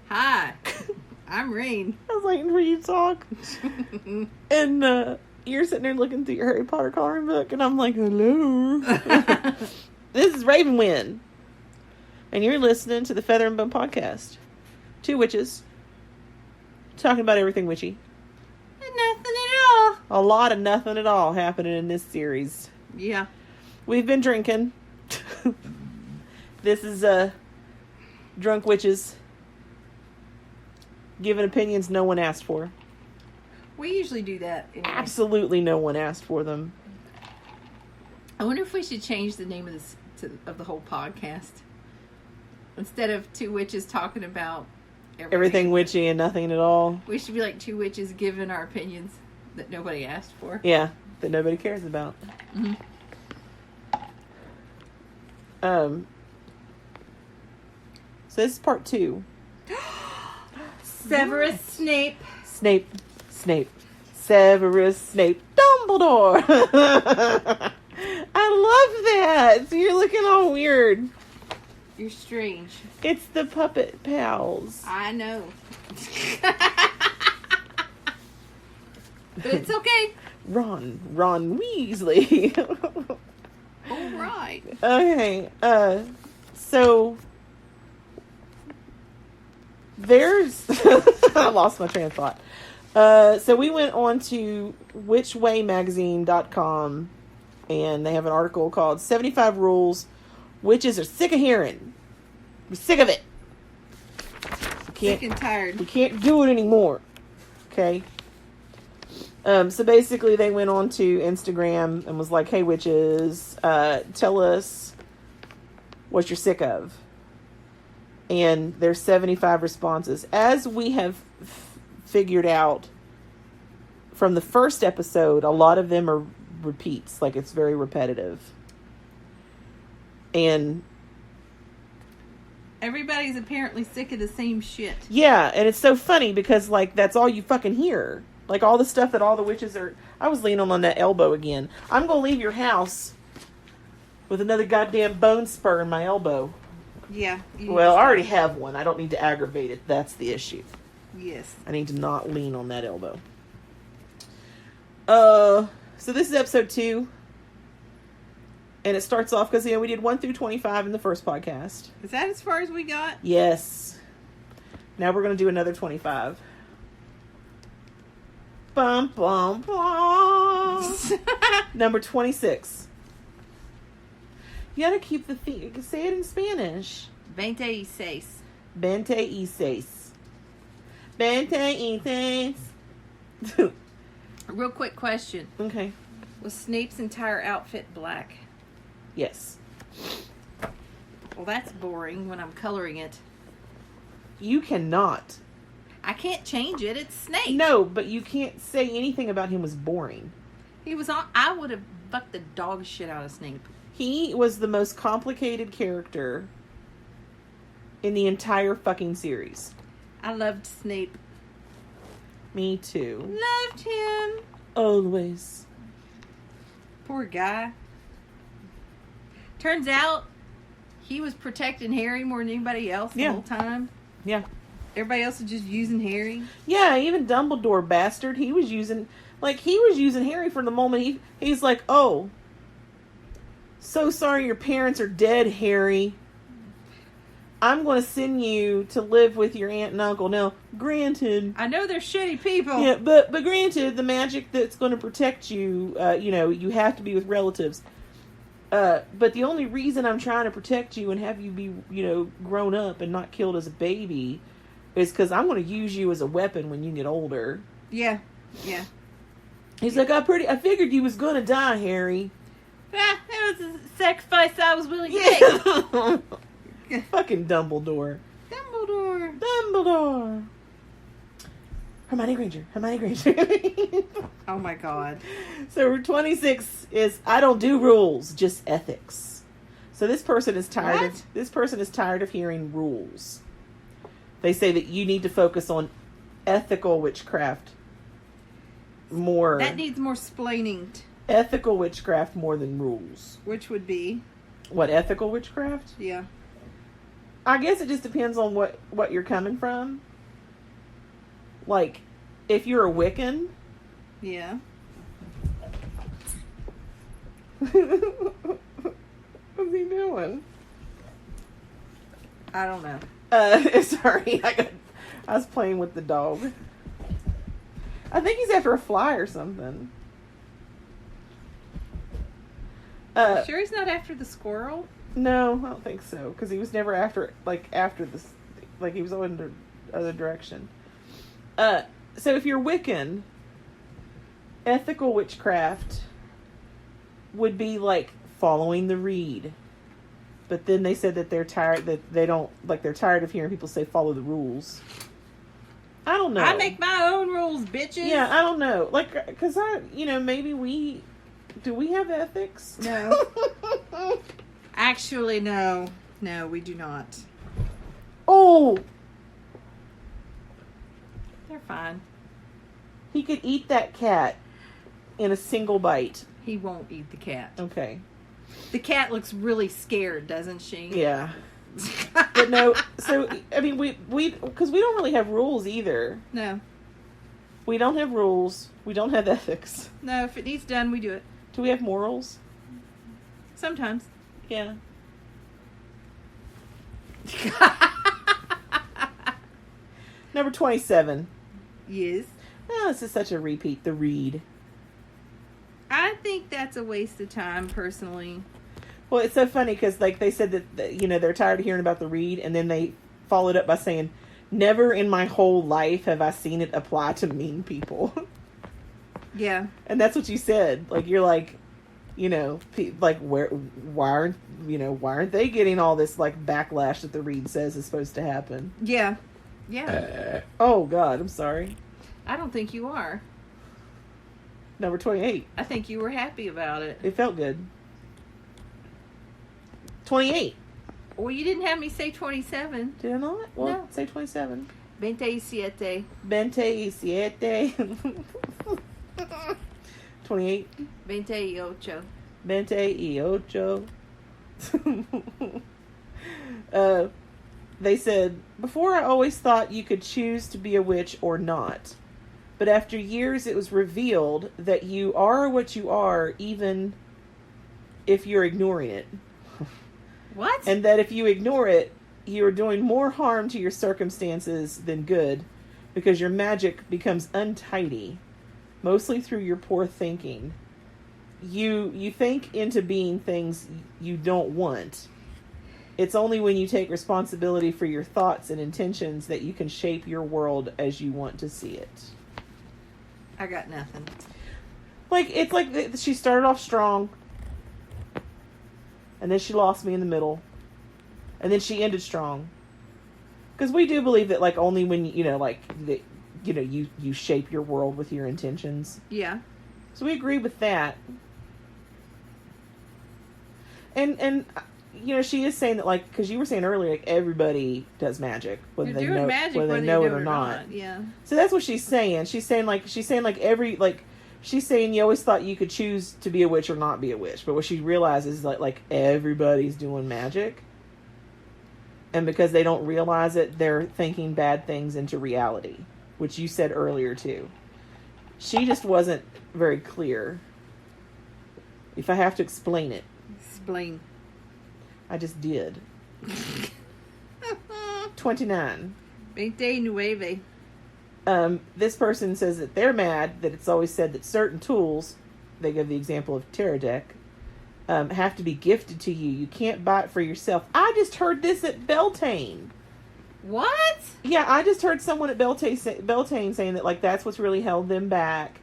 Hi, I'm Rain. I was waiting for you to talk. And you're sitting there looking through your Harry Potter coloring book, and I'm like, hello. This is Ravenwind. And you're listening to the Feather and Bone Podcast. Two witches. Talking about everything witchy. Nothing at all. A lot of nothing at all happening in this series. Yeah. We've been drinking. This is Drunk Witches. Giving opinions no one asked for. We usually do that. Anyway. Absolutely no one asked for them. I wonder if we should change the name of this of the whole podcast. Instead of two witches talking about everything witchy and nothing at all. We should be like two witches giving our opinions that nobody asked for. Yeah, that nobody cares about. Mm-hmm. So this is part 2. Severus Snape. Snape. Severus Snape. Dumbledore. I love that. So you're looking all weird. You're strange. It's the puppet pals. I know. But it's okay. Ron Weasley. All right. Okay. So there's I lost my train of thought. So we went on to whichwaymagazine.com, and they have an article called 75 Rules Witches Are Sick of Hearing. We're sick of it. Sick and tired. We can't do it anymore. Okay. So basically they went on to Instagram and was like, hey witches, tell us what you're sick of. And there's 75 responses. As we have figured out from the first episode, a lot of them are repeats. Like, it's very repetitive. And everybody's apparently sick of the same shit. yeah, and it's so funny because, like, that's all you fucking hear. Like, all the stuff that all the witches are... I was leaning on that elbow again. I'm going to leave your house with another goddamn bone spur in my elbow. Yeah. Well, I already have one. I don't need to aggravate it. That's the issue. Yes. I need to not lean on that elbow. So this is episode 2. And it starts off because, we did 1 through 25 in the first podcast. Is that as far as we got? Yes. Now we're going to do another 25. Bum, bum, bum. Number 26. You gotta keep the theme. Say it in Spanish. 26. 26. 26. A real quick question. Okay. Was Snape's entire outfit black? Yes. Well, that's boring when I'm coloring it. You cannot. I can't change it. It's Snape. No, but you can't say anything about him was boring. He was on. I would have fucked the dog shit out of Snape. He was the most complicated character in the entire fucking series. I loved Snape. Me too. Loved him. Always. Poor guy. Turns out he was protecting Harry more than anybody else the whole time. Yeah. Everybody else was just using Harry. Yeah, even Dumbledore, bastard, he was using Harry from the moment he's like, oh, so sorry your parents are dead, Harry. I'm going to send you to live with your aunt and uncle. Now, granted... I know they're shitty people. Yeah, but granted, the magic that's going to protect you, you have to be with relatives. But the only reason I'm trying to protect you and have you be, grown up and not killed as a baby is because I'm going to use you as a weapon when you get older. Yeah, yeah. He's like, I figured you was going to die, Harry. It was a sacrifice I was willing to make. Fucking Dumbledore. Hermione Granger. Oh my god. So 26 is, I don't do rules, just ethics. So this person is tired of hearing rules. They say that you need to focus on ethical witchcraft more. That needs more splaining. Ethical witchcraft more than rules. Which would be? What, ethical witchcraft? Yeah. I guess it just depends on what you're coming from. Like, if you're a Wiccan. Yeah. What's he doing? I don't know. Sorry, I was playing with the dog. I think he's after a fly or something. Sure he's not after the squirrel? No, I don't think so. Because he was never after this. Like, he was going in the other direction. So if you're Wiccan, ethical witchcraft would be like following the reed. But then they said that they're tired, they're tired of hearing people say follow the rules. I don't know. I make my own rules, bitches. Yeah, I don't know. Like, because maybe do we have ethics? No. Actually, no. No, we do not. Oh! They're fine. He could eat that cat in a single bite. He won't eat the cat. Okay. The cat looks really scared, doesn't she? Yeah. But no, so, I mean, because we don't really have rules either. No. We don't have rules. We don't have ethics. No, if it needs done, we do it. Do we have morals? Sometimes. Yeah. Number 27. Yes. Oh, this is such a repeat. The reed. I think that's a waste of time, personally. Well, it's so funny because, like, they said that, they're tired of hearing about the reed, and then they followed up by saying, never in my whole life have I seen it apply to mean people. Yeah. And that's what you said. Like, you're like, like, why aren't they getting all this, like, backlash that the reed says is supposed to happen? Yeah. Yeah. Oh, God, I'm sorry. I don't think you are. Number 28. I think you were happy about it. It felt good. 28. Well, you didn't have me say 27. Did I not? Well, No. say 27. 27. 27. 28. 28. 28. They said, before I always thought you could choose to be a witch or not. But after years it was revealed that you are what you are even if you're ignoring it. What? And that if you ignore it, you are doing more harm to your circumstances than good because your magic becomes untidy, mostly through your poor thinking. You think into being things you don't want. It's only when you take responsibility for your thoughts and intentions that you can shape your world as you want to see it. I got nothing. Like, it's like she started off strong, and then she lost me in the middle, and then she ended strong. Because we do believe that, like, only when, you shape your world with your intentions. Yeah. So we agree with that. And she is saying that, like, because you were saying earlier, like, everybody does magic, whether they know it or not. Yeah. So that's what she's saying. She's saying you always thought you could choose to be a witch or not be a witch. But what she realizes is like everybody's doing magic. And because they don't realize it, they're thinking bad things into reality, which you said earlier too. She just wasn't very clear. If I have to explain it. Explain. I just did. 29. 29. This person says that they're mad that it's always said that certain tools, they give the example of tarot deck, have to be gifted to you. You can't buy it for yourself. I just heard this at Beltane. What? Yeah, I just heard someone at Beltane saying that, like, that's what's really held them back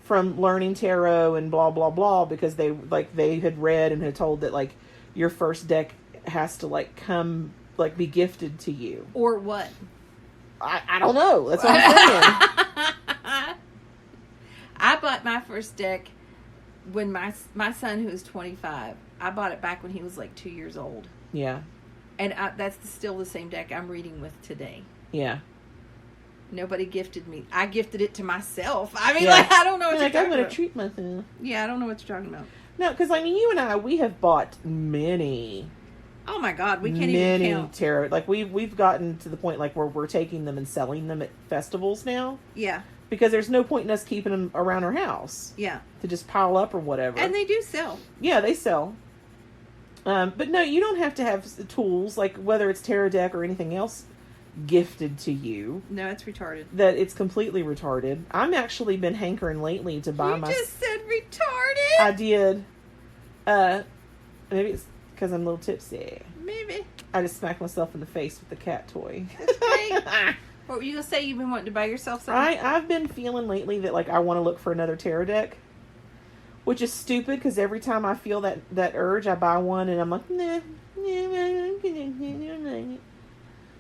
from learning tarot and blah, blah, blah, because they had read and had told that, like, your first deck has to, like, come, like, be gifted to you. Or what? I don't know. That's what I'm saying. I bought my first deck when my son, who was 25, I bought it back when he was like 2 years old. Yeah. And that's still the same deck I'm reading with today. Yeah. Nobody gifted me. I gifted it to myself. I mean, Yeah. like, I don't know what you're like, talking I'm going about. to treat myself. Yeah, I don't know what you're talking about. No, because, I mean, you and I, we have bought many Oh my God, we can't many even count. tarot. Like we've gotten to the point like where we're taking them and selling them at festivals now. Yeah. Because there's no point in us keeping them around our house. Yeah. To just pile up or whatever. And they do sell. Yeah, they sell. But no, you don't have to have the tools, like whether it's tarot deck or anything else gifted to you. No, it's retarded. That it's completely retarded. I'm actually been hankering lately to buy You just said retarded. I did. Maybe it's because I'm a little tipsy. Maybe. I just smacked myself in the face with the cat toy. That's great. What were you going to say? You've been wanting to buy yourself something? I've been feeling lately that like I want to look for another tarot deck. Which is stupid because every time I feel that urge, I buy one and I'm like, nah.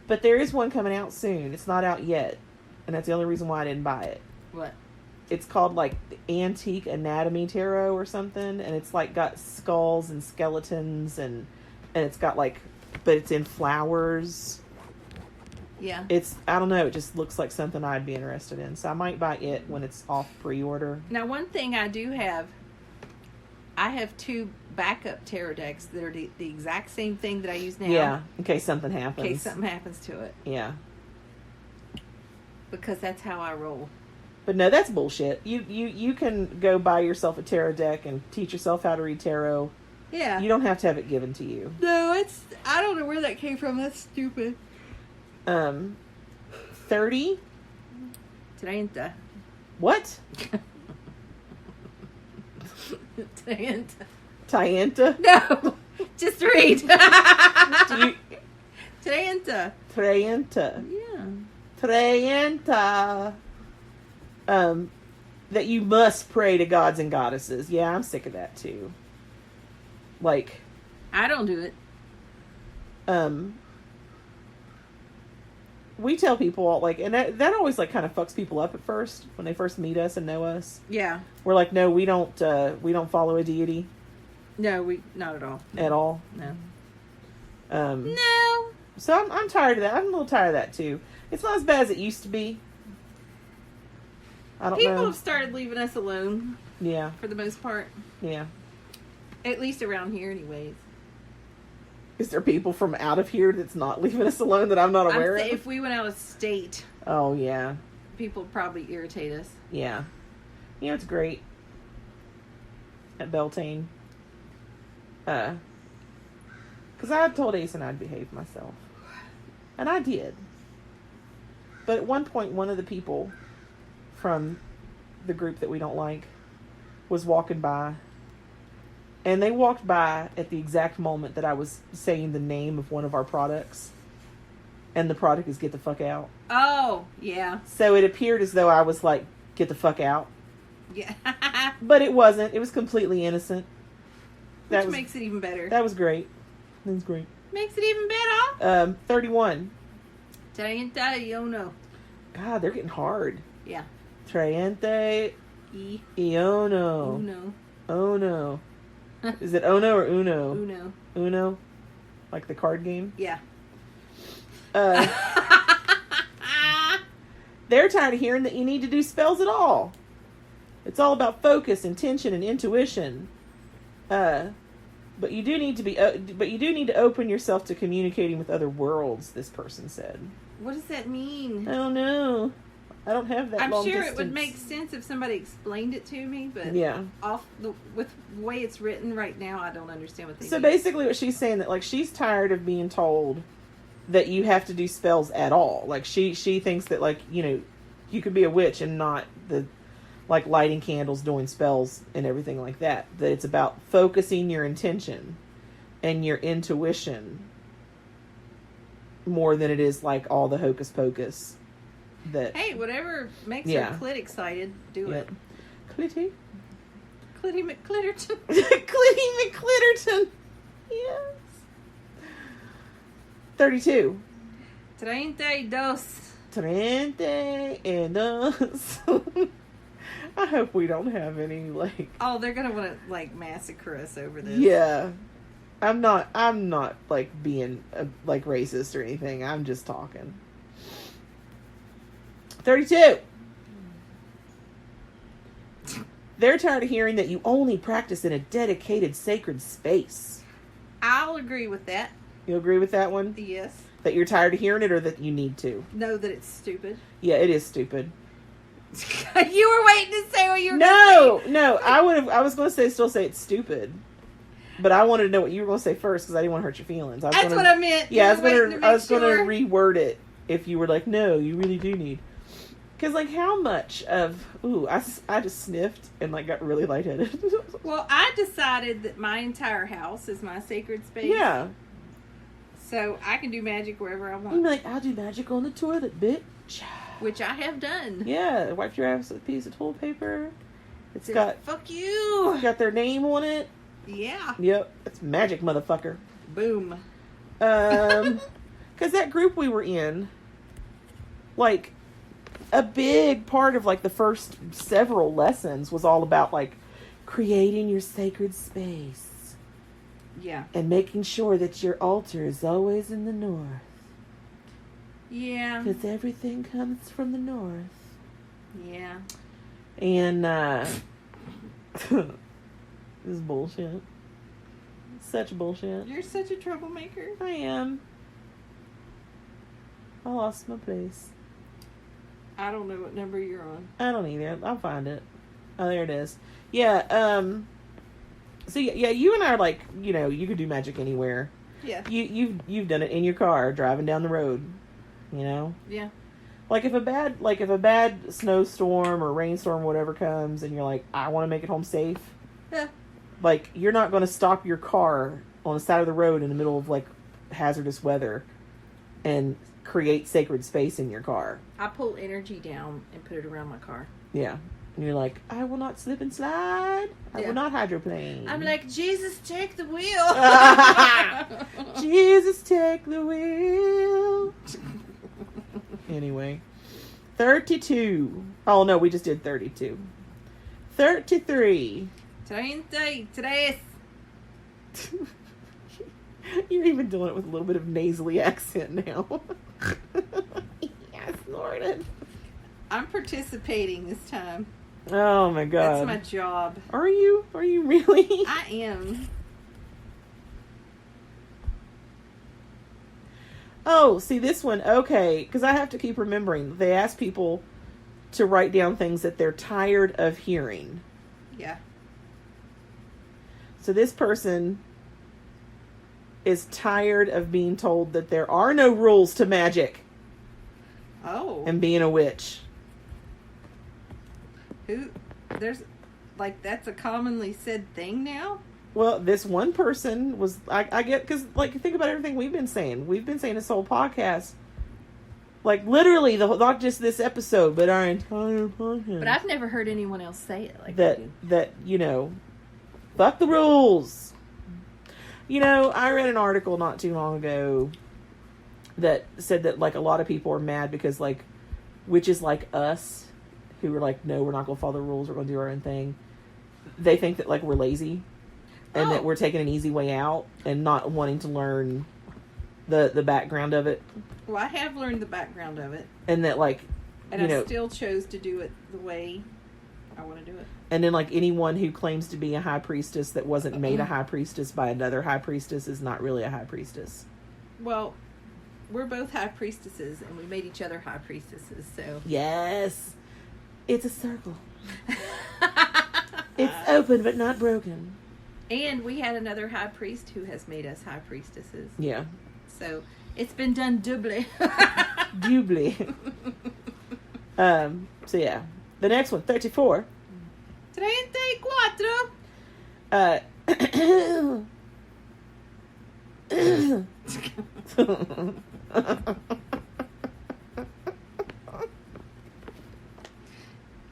But there is one coming out soon. It's not out yet. And that's the only reason why I didn't buy it. What? It's called like the Antique Anatomy Tarot or something. And it's like got skulls and skeletons and it's got like, but it's in flowers. Yeah. I don't know, it just looks like something I'd be interested in. So I might buy it when it's off pre-order. Now, one thing I do have, I have 2 backup tarot decks that are the exact same thing that I use now. Yeah, in case something happens. In case something happens to it. Yeah. Because that's how I roll. But no, that's bullshit. You can go buy yourself a tarot deck and teach yourself how to read tarot. Yeah. You don't have to have it given to you. No, I don't know where that came from. That's stupid. 30? Treinta. What? Treinta. Tienta? No, just read. Treinta. Treinta. Yeah. Treinta. That you must pray to gods and goddesses. Yeah, I'm sick of that too. Like, I don't do it. We tell people like, and that always like kind of fucks people up at first when they first meet us and know us. Yeah. We're like, no, we don't follow a deity. No, not at all. At all. No. No. So I'm tired of that. I'm a little tired of that too. It's not as bad as it used to be. I don't know. People have started leaving us alone. Yeah. For the most part. Yeah. At least around here, anyways. Is there people from out of here that's not leaving us alone that I'm not aware of? If we went out of state. Oh, yeah. People would probably irritate us. Yeah. You know, it's great. At Beltane. Because I told Asen I'd behave myself. And I did. But at one point, one of the people from the group that we don't like was walking by. And they walked by at the exact moment that I was saying the name of one of our products. And the product is Get the Fuck Out. Oh, yeah. So it appeared as though I was like, get the fuck out. Yeah. But it wasn't. It was completely innocent. Which makes it even better. That was great. That was great. Makes it even better. 31. Treinta y uno. God, they're getting hard. Yeah. Treinta y uno. Uno. Oh no. Is it Ono or Uno? Uno. Uno? Like the card game? Yeah. They're tired of hearing that you need to do spells at all. It's all about focus, intention, and intuition. But you do need to open yourself to communicating with other worlds, this person said. What does that mean? I don't know. I don't have that I'm long sure distance. it would make sense if somebody explained it to me, but yeah. With the way it's written right now, I don't understand what they mean. So basically what she's saying that like she's tired of being told that you have to do spells at all. Like she thinks that like, you know, you could be a witch and not the like lighting candles, doing spells and everything like that. That it's about focusing your intention and your intuition more than it is like all the hocus pocus. That hey, whatever makes her clit excited, do it. Clitty McClitterton. Clitty McClitterton. Yes. 32. 32. 32. I hope we don't have any like. Oh, they're gonna want to like massacre us over this. Yeah, I'm not like being like racist or anything. I'm just talking. 32. They're tired of hearing that you only practice in a dedicated sacred space. I'll agree with that. You agree with that one? Yes. That you're tired of hearing it, or that you need to? Know that it's stupid. Yeah, it is stupid. You were waiting to say what you were No, no. I was going to still say it's stupid, but I wanted to know what you were going to say first because I didn't want to hurt your feelings. That's what I meant. Yeah, I was going to reword it if you were like, no, you really do need. Because like, how much of I just sniffed and like got really lightheaded. Well, I decided that my entire house is my sacred space. Yeah. So I can do magic wherever I want. You'd be like, I'll do magic on the toilet, bitch. Which I have done. Yeah, wipe your ass with a piece of toilet paper. It's Says, got fuck you. Got their name on it. Yeah. Yep, it's magic, motherfucker. Boom. Because that group we were in, like, a big part of like the first several lessons was all about like creating your sacred space. Yeah. And making sure that your altar is always in the north. Yeah. Because everything comes from the north. Yeah. And, this is bullshit. Such bullshit. You're such a troublemaker. I am. I lost my place. I don't know what number you're on. I don't either. I'll find it. Oh, there it is. Yeah, so yeah, you and I are like, you know, you could do magic anywhere. Yeah. You've done it in your car, driving down the road. You know? Yeah. Like if a bad snowstorm or rainstorm or whatever comes and you're like, I want to make it home safe. Yeah. Like, you're not going to stop your car on the side of the road in the middle of like hazardous weather and create sacred space in your car. I pull energy down and put it around my car. Yeah. And you're like, I will not slip and slide. I will not hydroplane. I'm like, Jesus, take the wheel. Jesus, take the wheel. Anyway. 32. Oh, no, we just did 32. 33. Today You're even doing it with a little bit of nasally accent now. Yeah, snorted. I'm participating this time. Oh my god. That's my job. Are you? Are you really? I am. Oh, see this one. Okay, because I have to keep remembering. They ask people to write down things that they're tired of hearing. Yeah. So this person is tired of being told that there are no rules to magic. Oh. And being a witch. There's, like, that's a commonly said thing now? Well, this one person was, I get, because, like, think about everything we've been saying. We've been saying this whole podcast. Like, literally, not just this episode, but our entire podcast. But I've never heard anyone else say it like that. That, you know, fuck the rules. You know, I read an article not too long ago that said that, like, a lot of people are mad because, like, witches like us, who are like, no, we're not going to follow the rules, we're going to do our own thing. They think that, like, we're lazy. And that we're taking an easy way out and not wanting to learn the background of it. Well, I have learned the background of it. And that, like, and I still chose to do it the way I want to do it. And then, like, anyone who claims to be a high priestess that wasn't made a high priestess by another high priestess is not really a high priestess. Well, we're both high priestesses, and we made each other high priestesses, so... Yes. It's a circle. It's open but not broken. And we had another high priest who has made us high priestesses. Yeah. So, it's been done doubly. Doubly. So, yeah. The next one, 34. 34.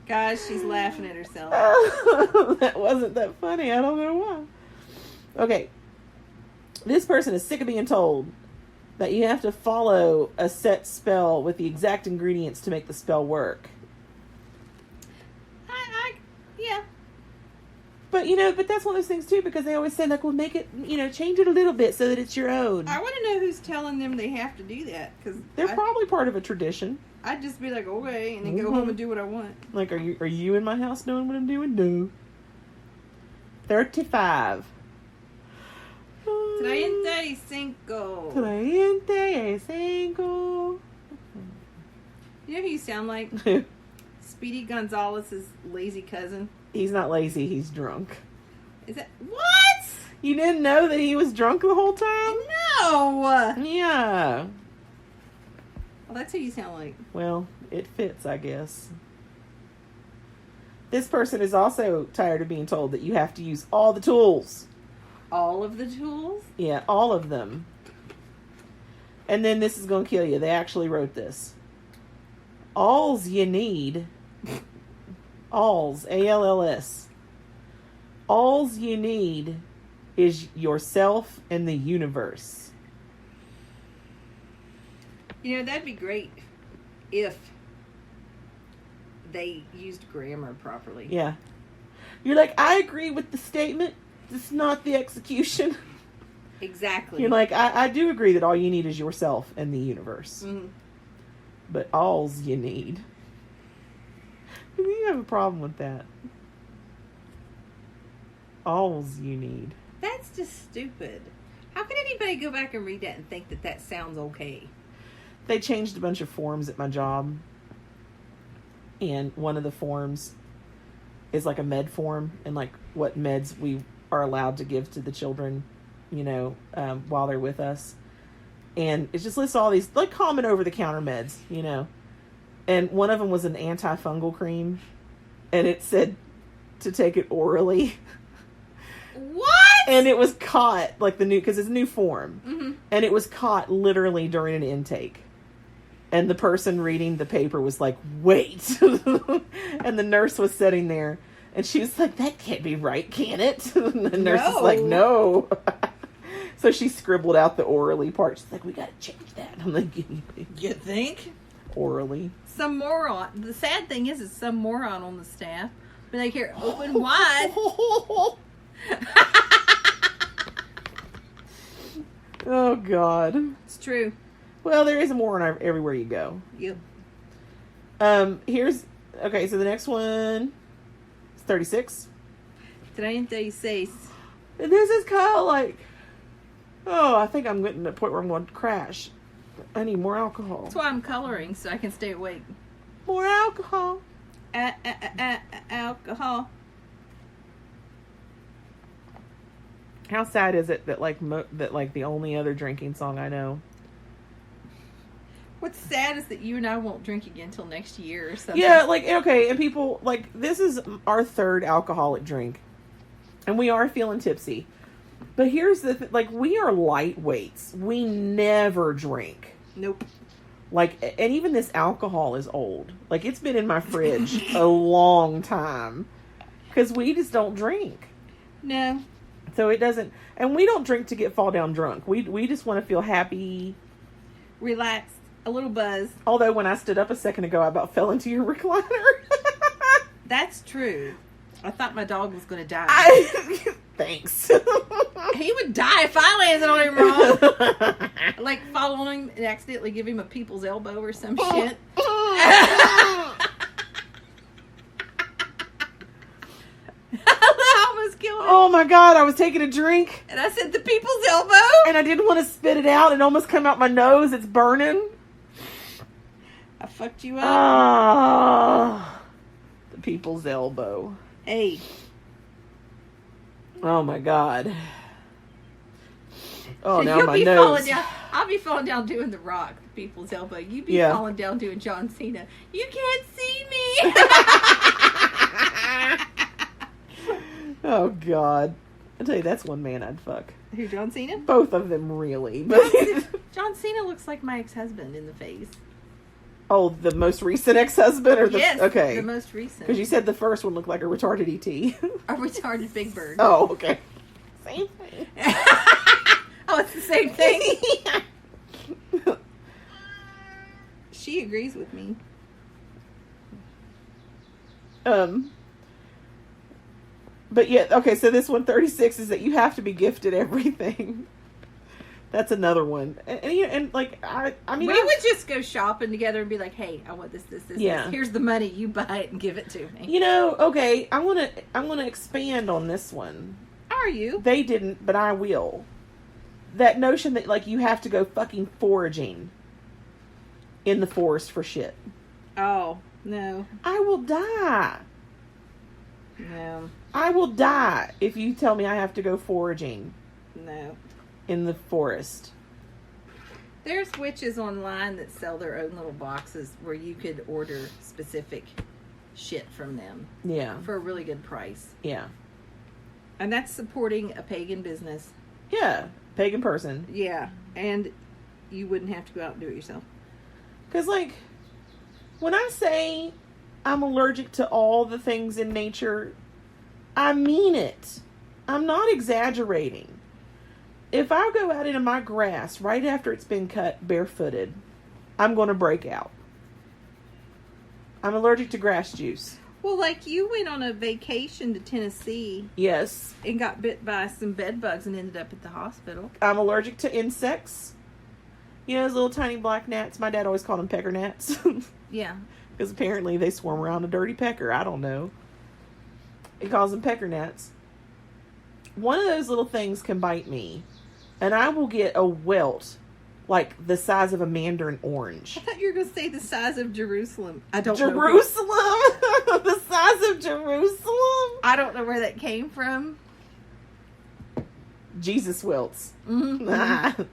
Guys, she's laughing at herself. That wasn't that funny. I don't know why. Okay. This person is sick of being told that you have to follow a set spell with the exact ingredients to make the spell work. Yeah. But, you know, that's one of those things, too, because they always say, like, well, make it, you know, change it a little bit so that it's your own. I want to know who's telling them they have to do that. Cause they're probably part of a tradition. I'd just be like, okay, and then go home and do what I want. Like, are you in my house knowing what I'm doing? No. 35. Treinta y cinco. 35. You know who you sound like? Speedy Gonzalez's lazy cousin. He's not lazy, he's drunk. Is that what? You didn't know that he was drunk the whole time? No. Yeah. Well, that's who you sound like. Well, it fits, I guess. This person is also tired of being told that you have to use all the tools. All of the tools? Yeah, all of them. And then this is going to kill you. They actually wrote this. Alls you need. Alls, A-L-L-S. Alls you need is yourself and the universe. You know, that'd be great if they used grammar properly. Yeah. You're like, I agree with the statement. It's not the execution. Exactly. You're like, I do agree that all you need is yourself and the universe. Mm-hmm. But alls you need. You have a problem with that. Alls you need. That's just stupid. How can anybody go back and read that and think that that sounds okay? They changed a bunch of forms at my job. And one of the forms is like a med form. And like what meds we are allowed to give to the children, you know, while they're with us. And it just lists all these like common over-the-counter meds, you know. And one of them was an antifungal cream. And it said to take it orally. What? And it was caught, like the new, because it's a new form. Mm-hmm. And it was caught literally during an intake. And the person reading the paper was like, wait. And the nurse was sitting there. And she was like, that can't be right, can it? And the nurse is like, no. So she scribbled out the orally part. She's like, we got to change that. I'm like, you think? Orally. Some moron. The sad thing is some moron on the staff. But they hear open wide. Oh, God. It's true. Well, there is a moron everywhere you go. Yep. Here's, okay, so the next one is 36. 36. And this is kind of like, oh, I think I'm getting to the point where I'm going to crash. I need more alcohol. That's why I'm coloring, so I can stay awake. More alcohol. Alcohol. How sad is it that like the only other drinking song I know? What's sad is that you and I won't drink again until next year or something. Yeah, like, okay, and people, like, this is our third alcoholic drink. And we are feeling tipsy. But here's the thing, like, we are lightweights. We never drink. Nope. Like, and even this alcohol is old. Like, it's been in my fridge a long time. Because we just don't drink. No. So it doesn't, and we don't drink to fall down drunk. We just want to feel happy. Relaxed. A little buzz. Although when I stood up a second ago, I about fell into your recliner. That's true. I thought my dog was going to die. Thanks. He would die if I landed on him wrong. Like fall on him and accidentally give him a people's elbow or some shit. I almost killed him. Oh my God, I was taking a drink. And I said, the people's elbow? And I didn't want to spit it out. It almost came out my nose. It's burning. I fucked you up. Ah, the people's elbow. Hey. Oh my God. Oh, now You'll my be nose. falling down. I'll be falling down doing the Rock, the people's elbow. You be falling down doing John Cena. You can't see me. Oh God. I tell you, that's one man I'd fuck. Who, John Cena? Both of them, really. But John Cena looks like my ex-husband in the face. Oh, the most recent ex-husband, or the yes, okay, the most recent. Because you said the first one looked like a retarded ET. A retarded Big Bird. Oh, okay. Same thing. Oh, it's the same thing. She agrees with me. But yeah, okay, so this one, 36, is that you have to be gifted everything. That's another one. And like, I mean... We would just go shopping together and be like, hey, I want this. Yeah. This. Here's the money. You buy it and give it to me. You know, okay, I want to expand on this one. Are you? They didn't, but I will. that notion that, like, you have to go fucking foraging in the forest for shit. Oh, no. I will die. No. I will die if you tell me I have to go foraging. No. In the forest. There's witches online that sell their own little boxes where you could order specific shit from them. Yeah. For a really good price. Yeah. And that's supporting a pagan business. Yeah. Pagan person. Yeah. And you wouldn't have to go out and do it yourself. Because, like, when I say I'm allergic to all the things in nature, I mean it. I'm not exaggerating. If I go out into my grass right after it's been cut barefooted, I'm going to break out. I'm allergic to grass juice. Well, like, you went on a vacation to Tennessee. Yes. And got bit by some bed bugs and ended up at the hospital. I'm allergic to insects. You know those little tiny black gnats? My dad always called them pecker gnats. Yeah. Because apparently they swarm around a dirty pecker. I don't know. He calls them pecker gnats. One of those little things can bite me. And I will get a welt like the size of a mandarin orange. I thought you were going to say the size of Jerusalem. I don't know. Jerusalem? The size of Jerusalem? I don't know where that came from. Jesus welts. Mm-hmm.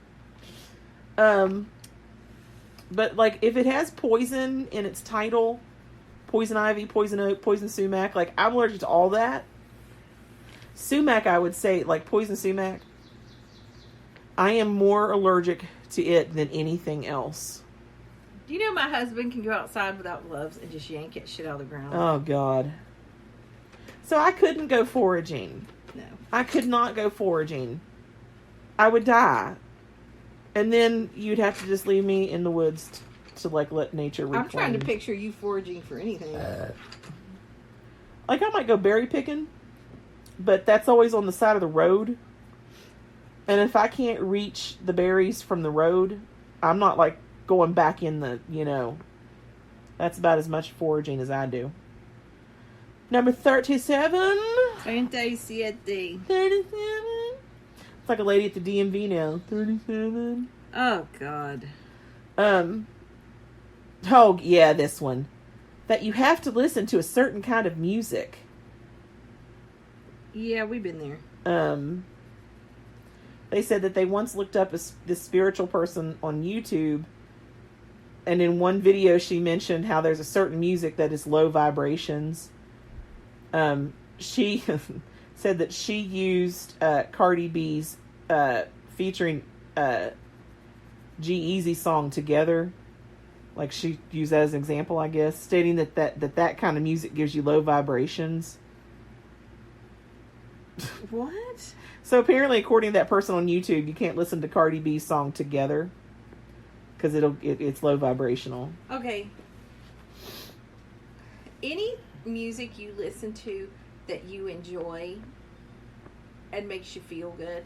But, like, if it has poison in its title, poison ivy, poison oak, poison sumac, like, I'm allergic to all that. Sumac, I would say, like, poison sumac, I am more allergic to it than anything else. Do you know my husband can go outside without gloves and just yank that shit out of the ground? Oh, God. So I couldn't go foraging. No. I could not go foraging. I would die. And then you'd have to just leave me in the woods to, like, let nature reclaim. I'm trying to picture you foraging for anything. Like, I might go berry picking, but that's always on the side of the road. And if I can't reach the berries from the road, I'm not, like, going back in the, you know. That's about as much foraging as I do. Number 37. 37. 37. It's like a lady at the DMV now. 37. Oh, God. Oh, yeah, this one. That you have to listen to a certain kind of music. Yeah, we've been there. They said that they once looked up this spiritual person on YouTube, and in one video she mentioned how there's a certain music that is low vibrations. She said that she used Cardi B's featuring G-Eazy song Together. Like, she used that as an example, I guess, stating that kind of music gives you low vibrations. What? So apparently, according to that person on YouTube, you can't listen to Cardi B's song Together because it's low vibrational. Okay. Any music you listen to that you enjoy and makes you feel good,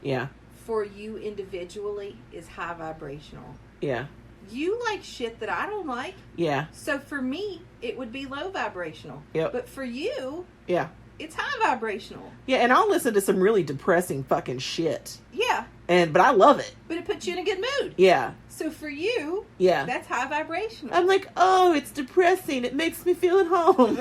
Yeah. for you individually, is high vibrational. Yeah. You like shit that I don't like. Yeah. So for me, it would be low vibrational. Yep. But for you, Yeah. it's high vibrational. Yeah, and I'll listen to some really depressing fucking shit. Yeah. But I love it. But it puts you in a good mood. Yeah. So for you, Yeah. that's high vibrational. I'm like, oh, it's depressing. It makes me feel at home.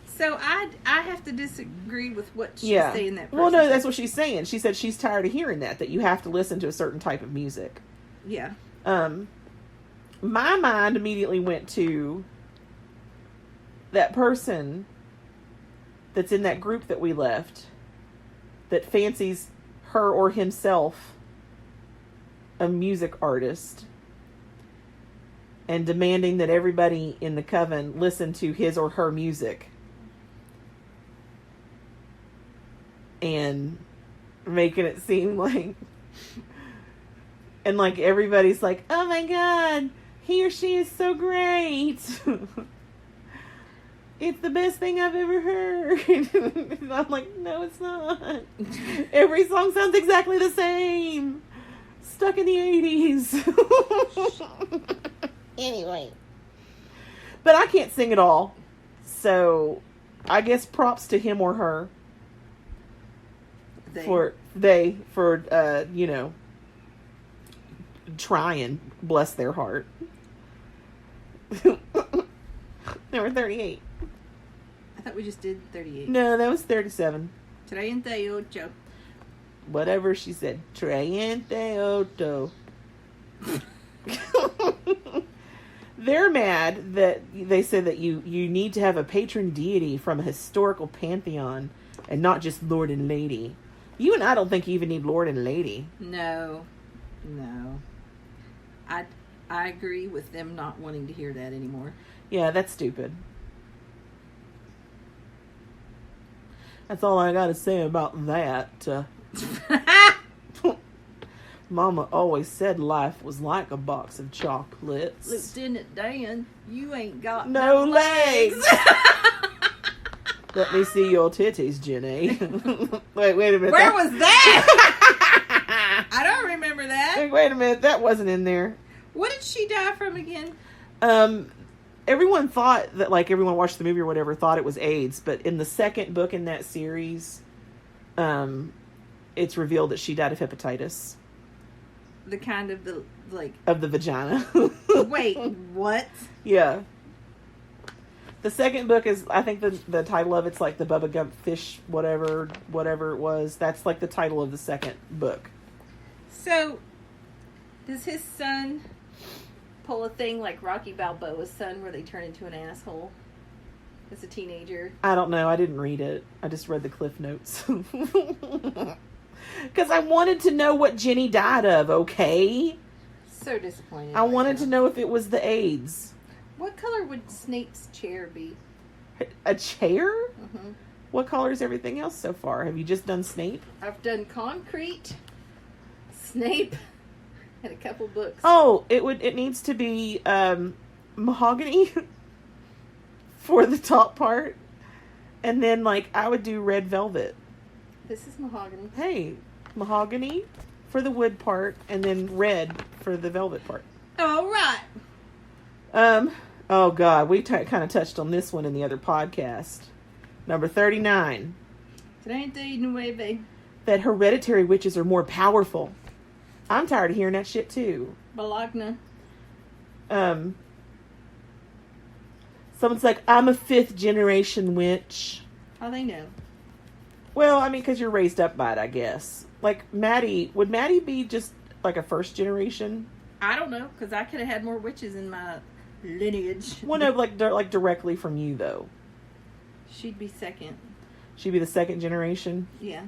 So I have to disagree with what she's Yeah. saying. That Well, no, person that's what she's saying. She said she's tired of hearing that you have to listen to a certain type of music. Yeah. My mind immediately went to that person that's in that group that we left that fancies her or himself a music artist and demanding that everybody in the coven listen to his or her music and making it seem like and like everybody's like, oh my god, he or she is so great. It's the best thing I've ever heard. And I'm like, no, it's not. Every song sounds exactly the same. Stuck in the 80s. Anyway. But I can't sing at all. So I guess props to him or her. trying, bless their heart. Number 38. I thought we just did 38. No, that was 37. 38. Whatever she said. 38. They're mad that they said that you need to have a patron deity from a historical pantheon and not just Lord and Lady. You and I don't think you even need Lord and Lady. No. I agree with them not wanting to hear that anymore. Yeah, that's stupid. That's all I gotta say about that. Mama always said life was like a box of chocolates. Lieutenant Dan, you ain't got no legs. Let me see your titties, Jenny. Wait a minute. Where was that? I don't remember that. Wait a minute. That wasn't in there. What did she die from again? Everyone thought that, like, everyone watched the movie or whatever, thought it was AIDS. But in the second book in that series, it's revealed that she died of hepatitis. The kind of the, like... Of the vagina. Wait, what? Yeah. The second book is, I think the title of it's like the Bubba Gump Fish, whatever it was. That's like the title of the second book. So, does his son pull a thing like Rocky Balboa's son where they turn into an asshole as a teenager? I don't know. I didn't read it. I just read the Cliff Notes. Because I wanted to know what Jenny died of, okay? So disappointed. I wanted to know if it was the AIDS. What color would Snape's chair be? A chair? Mm-hmm. What color is everything else so far? Have you just done Snape? I've done concrete, Snape, and a couple books. Oh, it needs to be mahogany for the top part. And then, like, I would do red velvet. This is mahogany. Hey, mahogany for the wood part, and then red for the velvet part. All right. Oh God, we kind of touched on this one in the other podcast. Number 39. 39. That hereditary witches are more powerful. I'm tired of hearing that shit too. Bologna. Someone's like, I'm a 5th generation witch. How they know? Well, I mean, because you're raised up by it, I guess. Like, would Maddie be just like a 1st generation? I don't know, because I could have had more witches in my lineage. Well, no, like directly from you, though. She'd be 2nd. She'd be the 2nd generation? Yeah.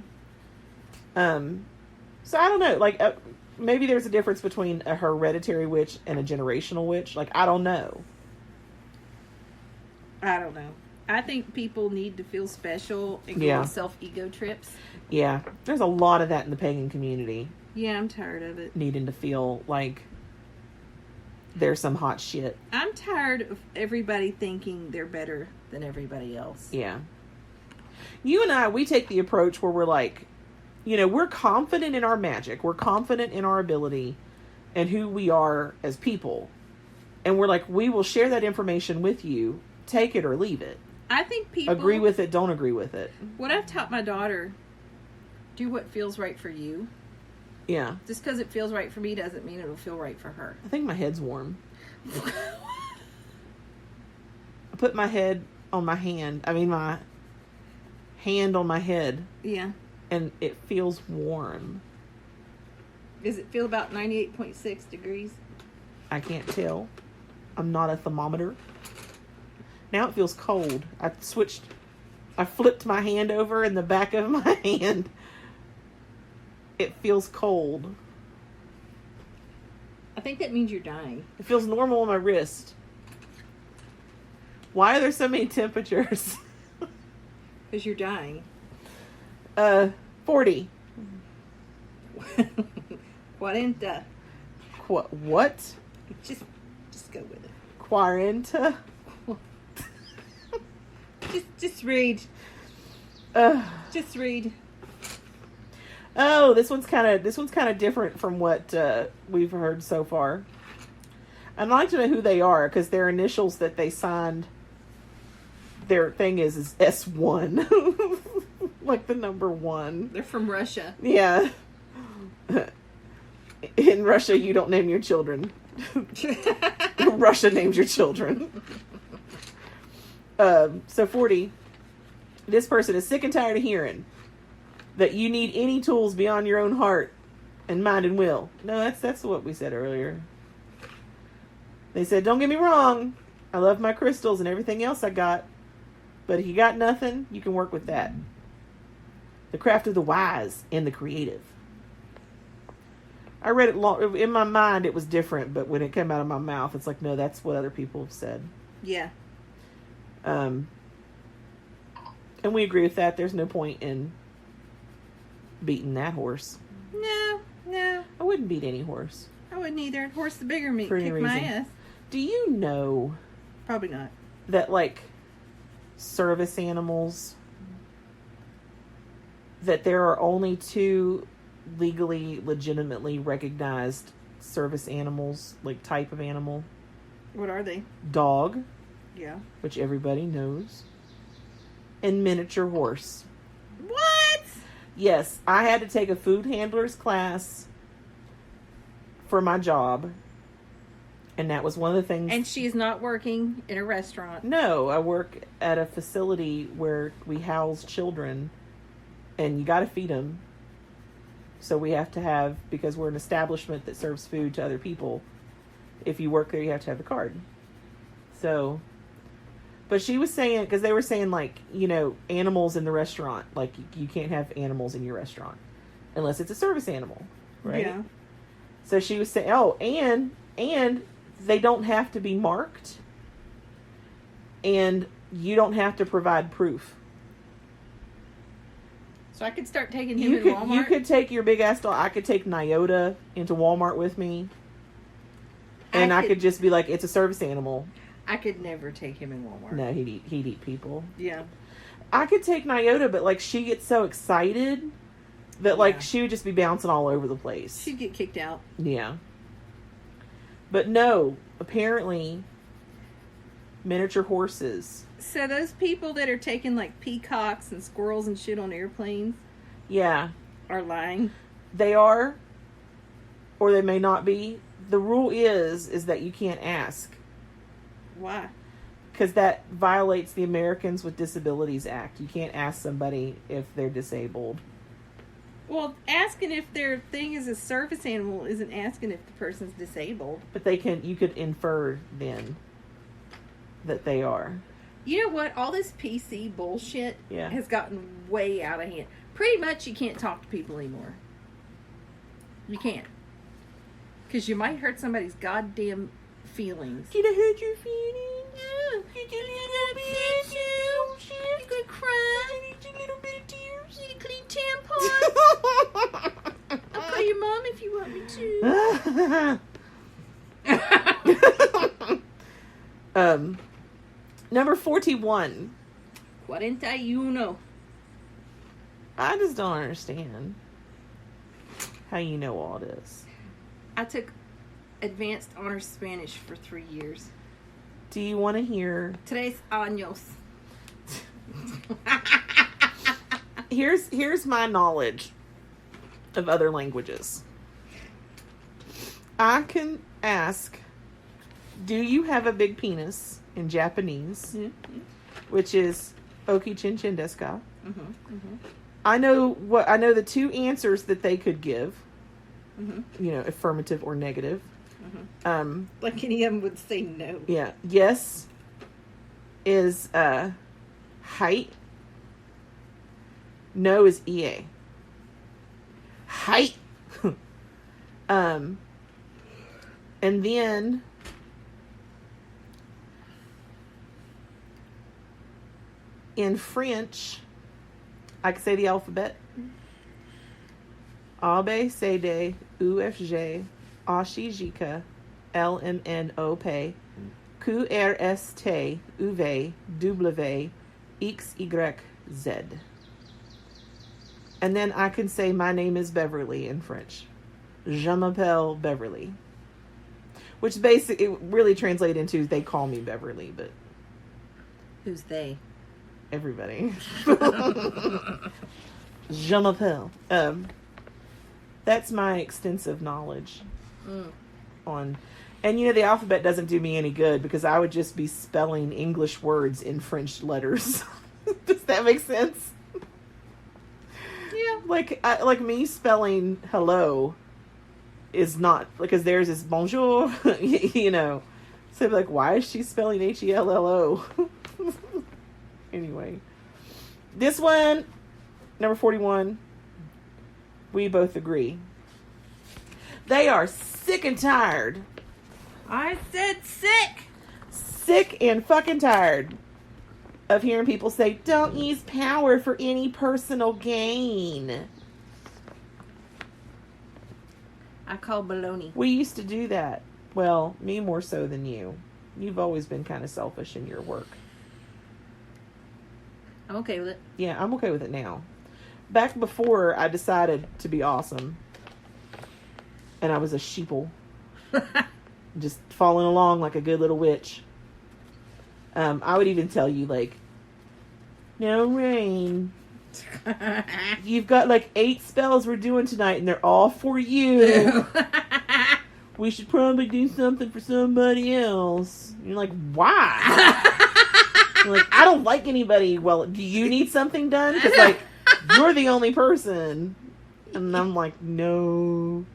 So I don't know, like, maybe there's a difference between a hereditary witch and a generational witch. Like, I don't know. I don't know. I think people need to feel special and go on self-ego trips. Yeah. There's a lot of that in the pagan community. Yeah, I'm tired of it. Needing to feel like there's some hot shit. I'm tired of everybody thinking they're better than everybody else. Yeah. You and I, we take the approach where we're like, you know, we're confident in our magic. We're confident in our ability and who we are as people. And we're like, we will share that information with you. Take it or leave it. I think people... Agree with it, don't agree with it. What I've taught my daughter, do what feels right for you. Yeah. Just because it feels right for me doesn't mean it'll feel right for her. I think my head's warm. I put my head on my hand. I mean, my hand on my head. Yeah. And it feels warm. Does it feel about 98.6 degrees? I can't tell. I'm not a thermometer. Now it feels cold. I flipped my hand over in the back of my hand. It feels cold. I think that means you're dying. It feels normal on my wrist. Why are there so many temperatures? Because you're dying. 40. 40. What? Just go with it. 40. Just read. Just read. Oh, this one's kind of different from what we've heard so far. I'd like to know who they are because their initials that they signed, their thing is S1. like the number one. They're from Russia. Yeah. In Russia, you don't name your children. Russia names your children. So 40. This person is sick and tired of hearing that you need any tools beyond your own heart and mind and will. No, that's what we said earlier. They said, don't get me wrong. I love my crystals and everything else I got. But if you got nothing, you can work with that. The craft of the wise and the creative. I read it long. In my mind, it was different. But when it came out of my mouth, it's like, no, that's what other people have said. Yeah. And we agree with that. There's no point in beating that horse. No. I wouldn't beat any horse. I wouldn't either. Horse the bigger meat. For any Kick my reason. ass. Do you know Probably not. that, like, service animals, that there are only 2 legally, legitimately recognized service animals, like, type of animal? What are they? Dog, Yeah. which everybody knows, and miniature horse. What? Yes, I had to take a food handler's class for my job, and that was one of the things. And she's not working in a restaurant. No, I work at a facility where we house children, and you got to feed them. So we have to have, because we're an establishment that serves food to other people, if you work there, you have to have the card. So, but she was saying, because they were saying, like, you know, animals in the restaurant, like, you can't have animals in your restaurant unless it's a service animal, right? Yeah. So she was saying, oh, and they don't have to be marked, and you don't have to provide proof. So I could start taking him to Walmart? You could take your big ass dog. I could take Nyota into Walmart with me, and I could just be like, it's a service animal. I could never take him in Walmart. No, he'd eat people. Yeah. I could take Nyota, but, like, she gets so excited that, like, she would just be bouncing all over the place. She'd get kicked out. Yeah. But no, apparently, miniature horses. So those people that are taking, like, peacocks and squirrels and shit on airplanes. Yeah. Are lying. They are, or they may not be. The rule is that you can't ask. Why? Because that violates the Americans with Disabilities Act. You can't ask somebody if they're disabled. Well, asking if their thing is a service animal isn't asking if the person's disabled. But you could infer then that they are. You know what? All this PC bullshit Yeah. has gotten way out of hand. Pretty much you can't talk to people anymore. You can't. Because you might hurt somebody's goddamn feelings. Did I hurt your feelings? Yeah. Did you little bit? You gonna cry? Need a little bit of tears? Need a clean tampon? I'll call your mom if you want me to. Number 41. 41. I just don't understand how you know all this. I took advanced honors Spanish for 3 years. Do you want to hear? Tres años. Here's my knowledge of other languages. I can ask, do you have a big penis in Japanese? Mm-hmm. Which is Oki Chin Chin Desu ka? Mm-hmm. Mm-hmm. I know the 2 answers that they could give. Mm-hmm. You know, affirmative or negative. Mm-hmm. Like any of them would say no. Yeah. Yes is height. No is EA. Height. And then in French, I can say the alphabet. A, B, C, D, U, F, G, H, I, J, K, L, M, N, O, P, Q, R, S, T, U, V, W, X, Y, Z. And then I can say my name is Beverly in French. Je m'appelle Beverly. Which basically, it really translates into they call me Beverly, but... Who's they? everybody. Je m'appelle. That's my extensive knowledge on. And the alphabet doesn't do me any good because I would just be spelling English words in French letters. Does that make sense? Yeah. Like me spelling hello is not, because theirs is bonjour, So I'd be like, why is she spelling HELLO? Anyway. This one, number 41, we both agree. They are sick and tired. I said sick. Sick and fucking tired of hearing people say, don't use power for any personal gain. I call baloney. We used to do that. Well, me more so than you. You've always been kind of selfish in your work. I'm okay with it. Yeah, I'm okay with it now. Back before I decided to be awesome, and I was a sheeple. Just following along like a good little witch. I would even tell you, like, no, Rain, you've got like 8 spells we're doing tonight, and they're all for you. We should probably do something for somebody else. And you're like, why? You're like, I don't like anybody. Well, do you need something done? Because, like, you're the only person. And I'm like, no.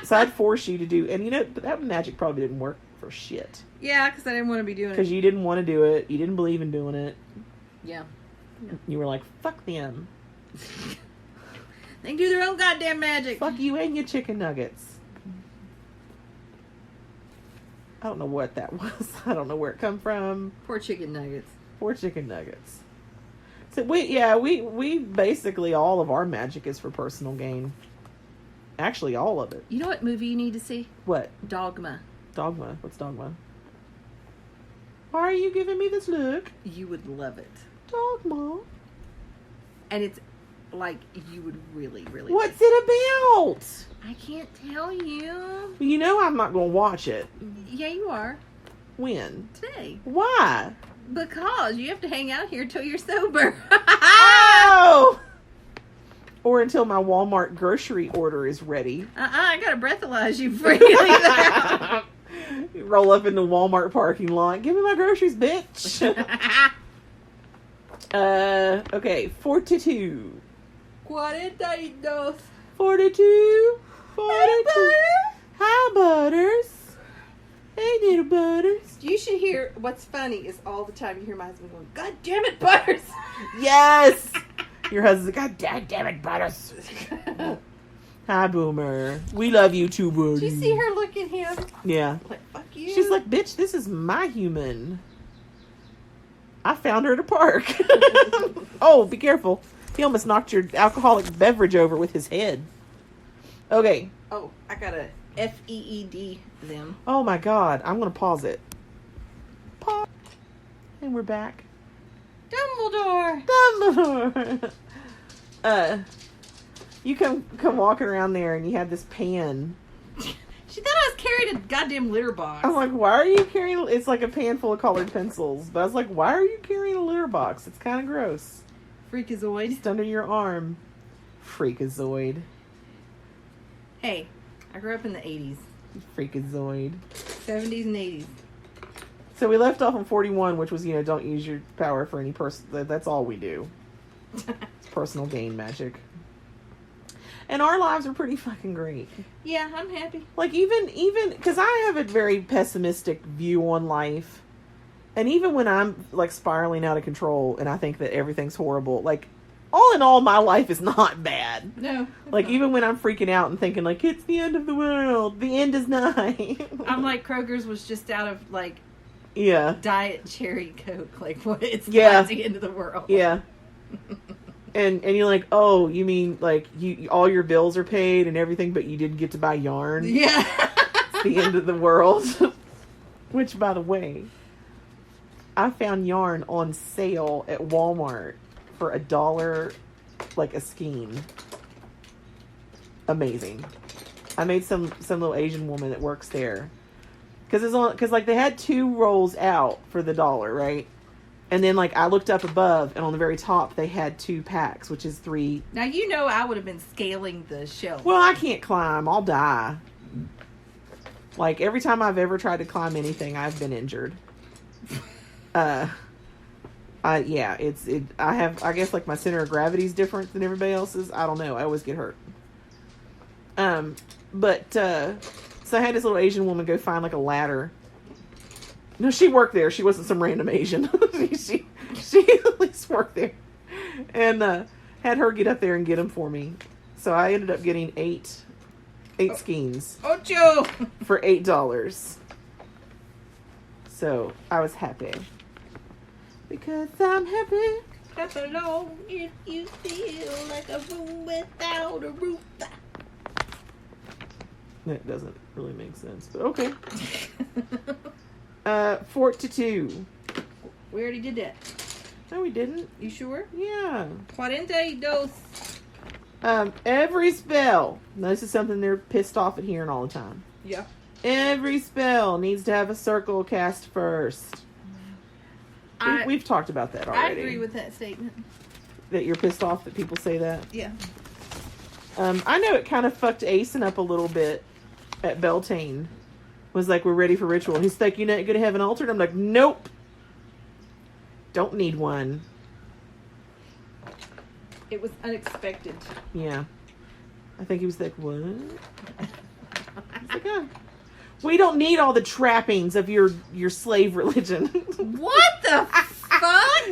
So I'd force you to do, and but that magic probably didn't work for shit. Yeah, because I didn't want to be doing it. Because you didn't want to do it. You didn't believe in doing it. Yeah. You were like, fuck them. They can do their own goddamn magic. Fuck you and your chicken nuggets. I don't know what that was. I don't know where it come from. Poor chicken nuggets. Poor chicken nuggets. So we basically, all of our magic is for personal gain. Actually, all of it. You know what movie you need to see? What? Dogma. Dogma? What's Dogma? Why are you giving me this look? You would love it. Dogma. And it's like, you would really, really What's it about? I can't tell you. You know I'm not going to watch it. Yeah, you are. When? Today. Why? Because you have to hang out here till you're sober. Oh! Or until my Walmart grocery order is ready. I gotta breathalyze you before you leave the house. You roll up in the Walmart parking lot. Give me my groceries, bitch. Okay, 42. 42. 42. 42. Hi, Butters. Hey, little Butters. You should hear, what's funny is all the time you hear my husband going, God damn it, Butters. Yes. Your husband's like, God damn it, Butters. Hi, Boomer. We love you too, buddy. Did you see her look at him? Yeah. Like, fuck you. She's like, bitch, this is my human. I found her at a park. Oh, be careful. He almost knocked your alcoholic beverage over with his head. Okay. Oh, I gotta FEED them. Oh my God. I'm going to pause it. Pause. And we're back. Dumbledore. You come walking around there and you had this pan. She thought I was carrying a goddamn litter box. I'm like, why are you carrying? It's like a pan full of colored pencils. But I was like, why are you carrying a litter box? It's kind of gross. Freakazoid. Just under your arm. Freakazoid. Hey, I grew up in the 80s. Freakazoid. 70s and 80s. So we left off on 41, which was, don't use your power for any person. That's all we do. It's personal gain magic. And our lives are pretty fucking great. Yeah, I'm happy. Like, even, because I have a very pessimistic view on life. And even when I'm, like, spiraling out of control and I think that everything's horrible, like, all in all, my life is not bad. No. Like, even when I'm freaking out and thinking, like, it's the end of the world, the end is nigh. I'm like, Kroger's was just out of, like, yeah, Diet Cherry Coke. Like, what? It's yeah. not the end of the world. Yeah. And you're like, oh, you mean, like, you all your bills are paid and everything, but you didn't get to buy yarn? Yeah. It's the end of the world. Which, by the way, I found yarn on sale at Walmart for $1, like, a skein. Amazing. I made some little Asian woman that works there. Because like, they had 2 rolls out for the $1, right? And then, like, I looked up above, and on the very top, they had 2 packs, which is 3. Now, you know I would have been scaling the shelf. Well, I can't climb. I'll die. Like, every time I've ever tried to climb anything, I've been injured. I guess, like, my center of gravity is different than everybody else's. I don't know. I always get hurt. So I had this little Asian woman go find, like, a ladder. No, she worked there. She wasn't some random Asian. she at least worked there. And had her get up there and get them for me. So I ended up getting 8 skeins. Ocho! For $8. So I was happy. Because I'm happy. Clap along if you feel like a room without a roof. That doesn't really make sense, but okay. 4-2. We already did that. No, we didn't. You sure? Yeah. 42. Every spell. Now, this is something they're pissed off at hearing all the time. Yeah. Every spell needs to have a circle cast first. We've talked about that already. I agree with that statement. That you're pissed off that people say that? Yeah. I know it kind of fucked Asen up a little bit at Beltane. Was like, we're ready for ritual. He's like, you're not going to have an altar? And I'm like, nope. Don't need one. It was unexpected. Yeah. I think he was like, what? He's like, oh. We don't need all the trappings of your slave religion. What the fuck?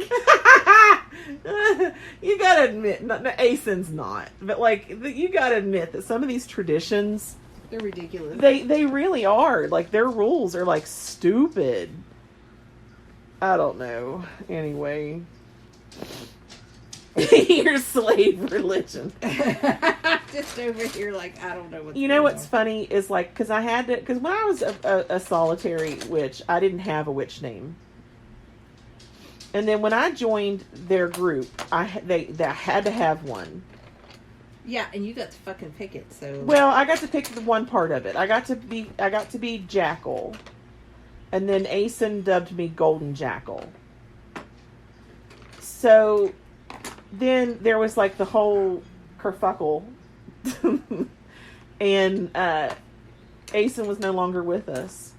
You gotta admit, Asen's not, but like, you gotta admit that some of these traditions, they're ridiculous. They really are. Like, their rules are like stupid. I don't know. Anyway. Your slave religion. Just over here, like, I don't know what's You know what's funny is, like, because when I was a solitary witch, I didn't have a witch name. And then when I joined their group, they had to have one. Yeah, and you got to fucking pick it. So well, I got to pick the one part of it. I got to be Jackal, and then Asen dubbed me Golden Jackal. So then there was like the whole kerfuckle, and Asen was no longer with us.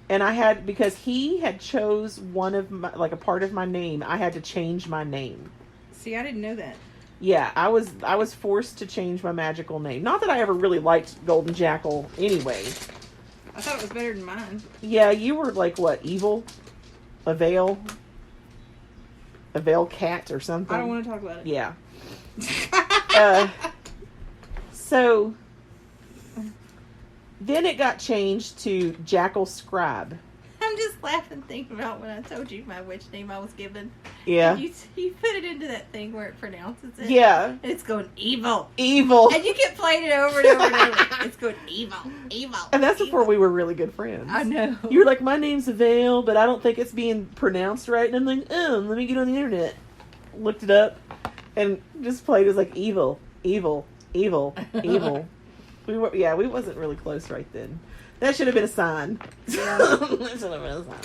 And I had, because he had chose one of my, like, a part of my name, I had to change my name. See, I didn't know that. Yeah, I was forced to change my magical name. Not that I ever really liked Golden Jackal anyway. I thought it was better than mine. Yeah, you were like, what, evil? A veil cat or something? I don't want to talk about it. Yeah. So then it got changed to Jackal Scribe. I'm just laughing thinking about when I told you my witch name I was given. Yeah. And you put it into that thing where it pronounces it. Yeah. And it's going evil. Evil. And you kept playing it over and over and over. It's going evil. Evil. And that's evil. before we were really good friends. I know. You were like, my name's Avail, but I don't think it's being pronounced right. And I'm like, let me get on the internet. Looked it up and just played as like evil. We wasn't really close right then. That should have been a sign. Yeah. That should have been a sign.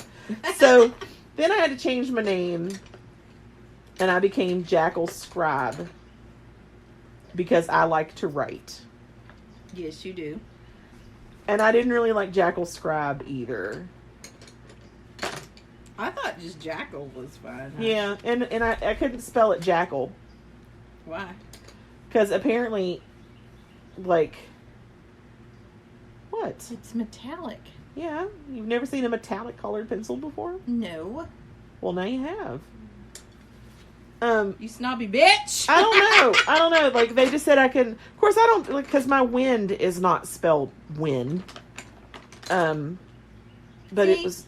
So then I had to change my name, and I became Jackal Scribe because I like to write. Yes, you do. And I didn't really like Jackal Scribe either. I thought just Jackal was fine. Huh? Yeah, and I couldn't spell it Jackal. Why? Because apparently, like, what? It's metallic. Yeah, you've never seen a metallic colored pencil before? No. Well, now you have. You snobby bitch. I don't know. Like, they just said I can. Of course, I don't, like, because my wind is not spelled wind. But See, it was.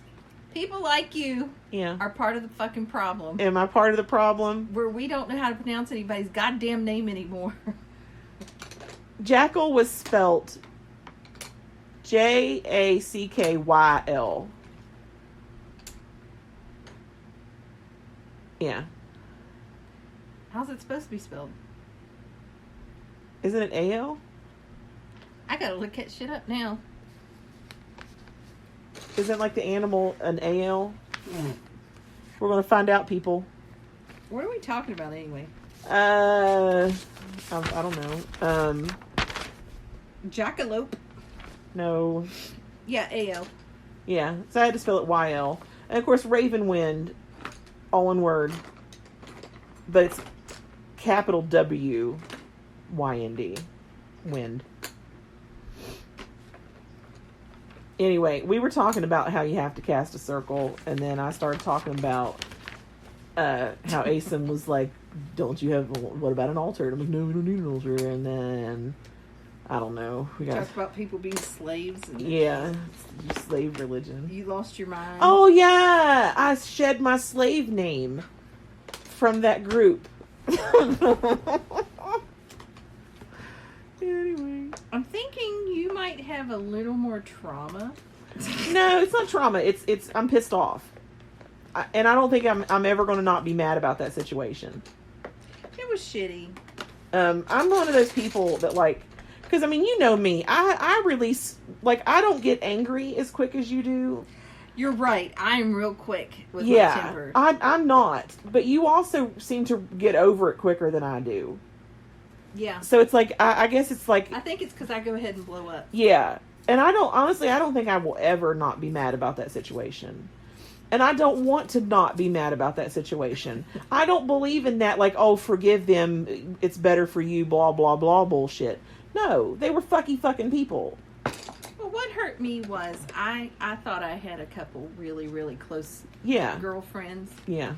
People like you Yeah. are part of the fucking problem. Am I part of the problem? Where we don't know how to pronounce anybody's goddamn name anymore. Jackal was spelt Jacyl. Yeah. How's it supposed to be spelled? Isn't it AL? I gotta look that shit up now. Isn't like the animal an AL? We're going to find out, people. What are we talking about anyway? I don't know. Jackalope. No. Yeah, AL. Yeah, so I had to spell it YL. And of course, Ravenwind, all one word. But it's capital WYND. Wind. Anyway, we were talking about how you have to cast a circle, and then I started talking about how Asim was like, don't you have, what about an altar? And I'm like, no, we don't need an altar. And then, I don't know. We got Talk about people being slaves. And yeah, slave religion. You lost your mind. Oh, yeah. I shed my slave name from that group. Anyway. I'm thinking you might have a little more trauma. No, it's not trauma. It's I'm pissed off. And I don't think I'm ever going to not be mad about that situation. It was shitty. I'm one of those people that like, because I mean, you know me. I release, like, I don't get angry as quick as you do. You're right. I'm real quick with my temper. I'm not. But you also seem to get over it quicker than I do. Yeah. So it's like, I guess it's like... I think it's because I go ahead and blow up. Yeah. And I don't think I will ever not be mad about that situation. And I don't want to not be mad about that situation. I don't believe in that, like, oh, forgive them, it's better for you, blah, blah, blah bullshit. No, they were fucking people. Well, what hurt me was I thought I had a couple really, really close girlfriends. Yeah.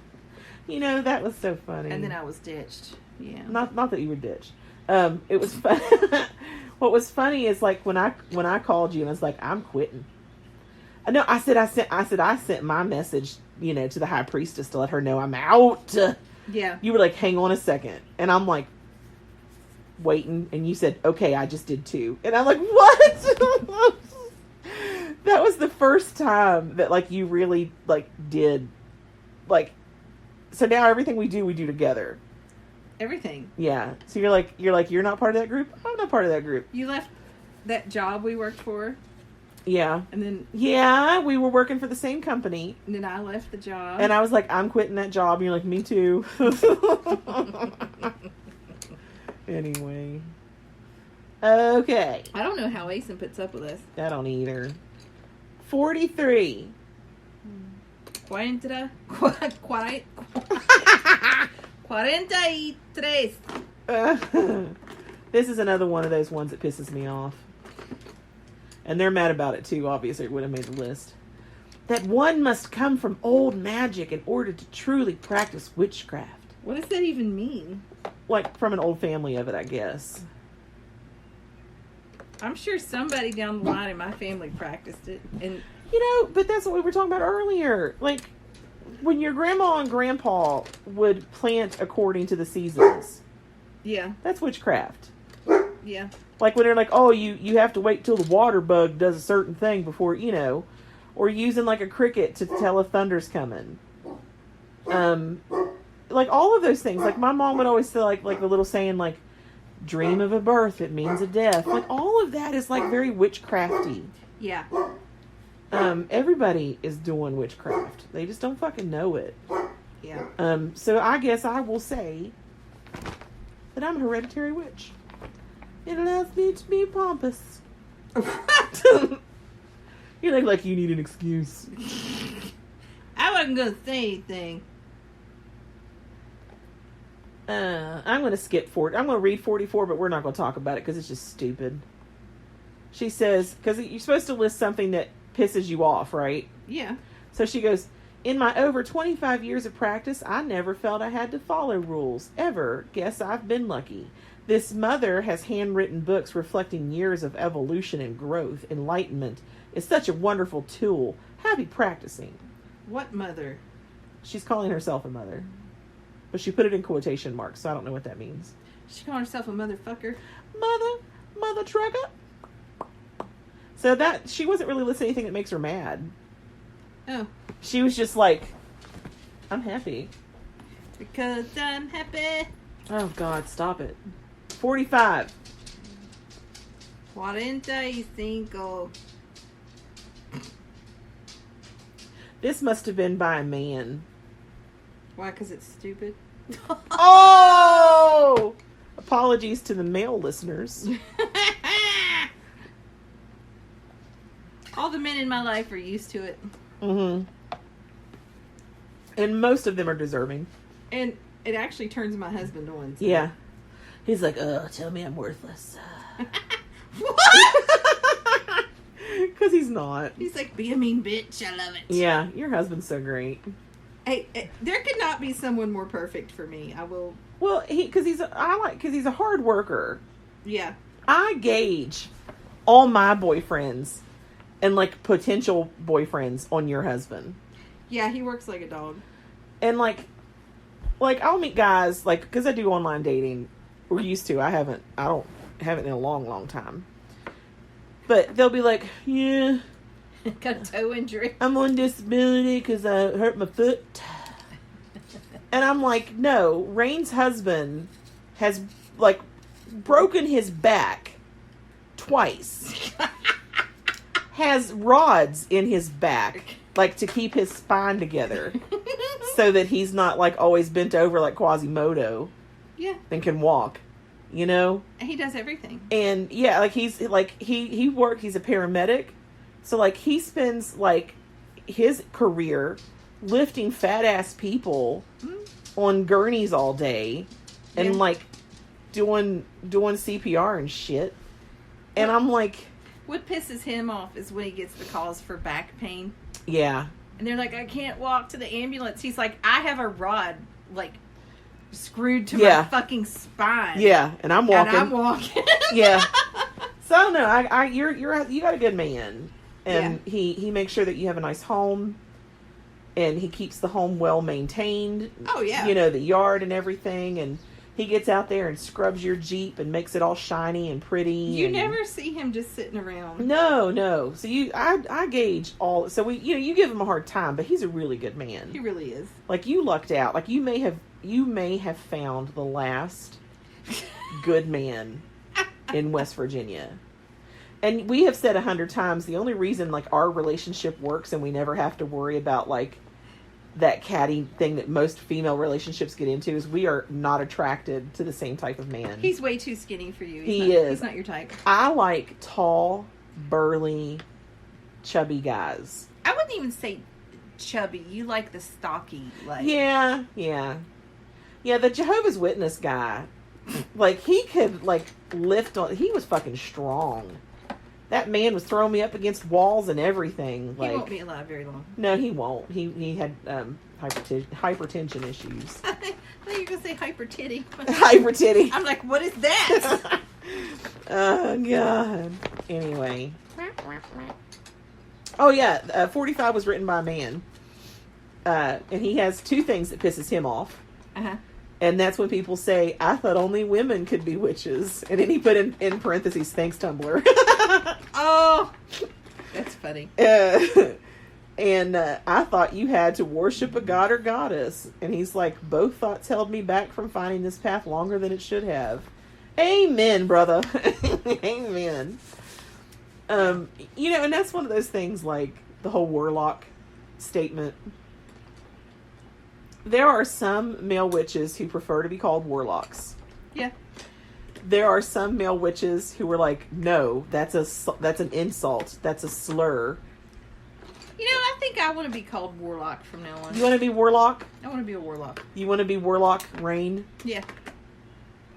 You know, that was so funny. And then I was ditched. Yeah. Not that you were ditched. It was fun. What was funny is like when I called you and I was like, I'm quitting. No, I sent my message, you know, to the high priestess to let her know I'm out. Yeah. You were like, hang on a second. And I'm like, waiting. And you said, okay, I just did too. And I'm like, what? That was the first time that like you really like did like, so now everything we do together. Everything. Yeah. So you're not part of that group? I'm not part of that group. You left that job we worked for. Yeah. And then... Yeah, we were working for the same company. And then I left the job. And I was like, I'm quitting that job. And you're like, me too. Anyway. Okay. I don't know how Asen puts up with us. I don't either. 43. 43. This is another one of those ones that pisses me off. And they're mad about it too, obviously. It would have made the list. That one must come from old magic in order to truly practice witchcraft. What does that even mean? Like, from an old family of it, I guess. I'm sure somebody down the line in my family practiced it. And you know, but that's what we were talking about earlier. Like, when your grandma and grandpa would plant according to the seasons. Yeah. That's witchcraft. Yeah. Like when they're like, oh, you have to wait till the water bug does a certain thing before, you know, or using like a cricket to tell if thunder's coming. Like all of those things. Like my mom would always say like the little saying like, dream of a birth, it means a death. Like all of that is like very witchcrafty. Yeah. Everybody is doing witchcraft. They just don't fucking know it. Yeah. So I guess I will say that I'm a hereditary witch. It allows me to be pompous. You're like you need an excuse. I wasn't going to say anything. I'm going to skip 40. I'm going to read 44, but we're not going to talk about it because it's just stupid. She says, because you're supposed to list something that pisses you off, right? Yeah. So she goes, in my over 25 years of practice, I never felt I had to follow rules. Ever. Guess I've been lucky. This mother has handwritten books reflecting years of evolution and growth. Enlightenment is such a wonderful tool. Happy practicing. What mother? She's calling herself a mother. But she put it in quotation marks, so I don't know what that means. She called herself a motherfucker? Mother trucker. So that, she wasn't really listening to anything that makes her mad. Oh. She was just like, I'm happy. Because I'm happy. Oh, God, stop it. 45. 45. This must have been by a man. Why? Because it's stupid? Oh! Apologies to the male listeners. All the men in my life are used to it. Mm-hmm. And most of them are deserving. And it actually turns my husband on. So. Yeah. He's like, oh, tell me I'm worthless. What? Because he's not. He's like, be a mean bitch. I love it. Yeah, your husband's so great. Hey, there could not be someone more perfect for me. I will. Well, because he's a hard worker. Yeah. I gauge all my boyfriends and like potential boyfriends on your husband. Yeah, he works like a dog. And like I'll meet guys like because I do online dating. We're used to. I don't have it in a long, long time. But they'll be like, yeah, got a toe injury. I'm on disability because I hurt my foot. And I'm like, no, Rain's husband has like broken his back twice. Has rods in his back, like to keep his spine together, so that he's not like always bent over like Quasimodo. Yeah. And can walk, you know? He does everything. And yeah, like he's a paramedic. So like he spends like his career lifting fat ass people on gurneys all day and like doing CPR and shit. And I'm like, what pisses him off is when he gets the calls for back pain. Yeah. And they're like, I can't walk to the ambulance. He's like, I have a rod like screwed to my fucking spine. Yeah, and I'm walking. Yeah. So no, you got a good man, and he makes sure that you have a nice home, and he keeps the home well maintained. Oh yeah. You know, the yard and everything, and he gets out there and scrubs your Jeep and makes it all shiny and pretty. You never see him just sitting around. No. So I gauge all. So you give him a hard time, but he's a really good man. He really is. Like you lucked out. Like you may have found the last good man in West Virginia. And we have said 100 times the only reason like our relationship works and we never have to worry about like that catty thing that most female relationships get into is we are not attracted to the same type of man. He's way too skinny for you. He's not your type. I like tall, burly, chubby guys. I wouldn't even say chubby. You like the stocky, like. Yeah. The Jehovah's Witness guy, like he could like lift on. He was fucking strong. That man was throwing me up against walls and everything. Like, he won't be alive very long. No, he won't. He had hypertension issues. I thought you were going to say hyper titty. Hyper titty. I'm like, what is that? Oh, God. Anyway. Oh, yeah. 45 was written by a man. And he has two things that pisses him off. Uh-huh. And that's when people say, I thought only women could be witches. And then he put in parentheses, thanks, Tumblr. Oh, that's funny. And I thought you had to worship a god or goddess. And he's like, both thoughts held me back from finding this path longer than it should have. Amen, brother. Amen. And that's one of those things like the whole warlock statement. There are some male witches who prefer to be called warlocks. Yeah. There are some male witches who were like, no, that's an insult. That's a slur. I think I want to be called warlock from now on. You want to be warlock? I want to be a warlock. You want to be warlock Rain? Yeah.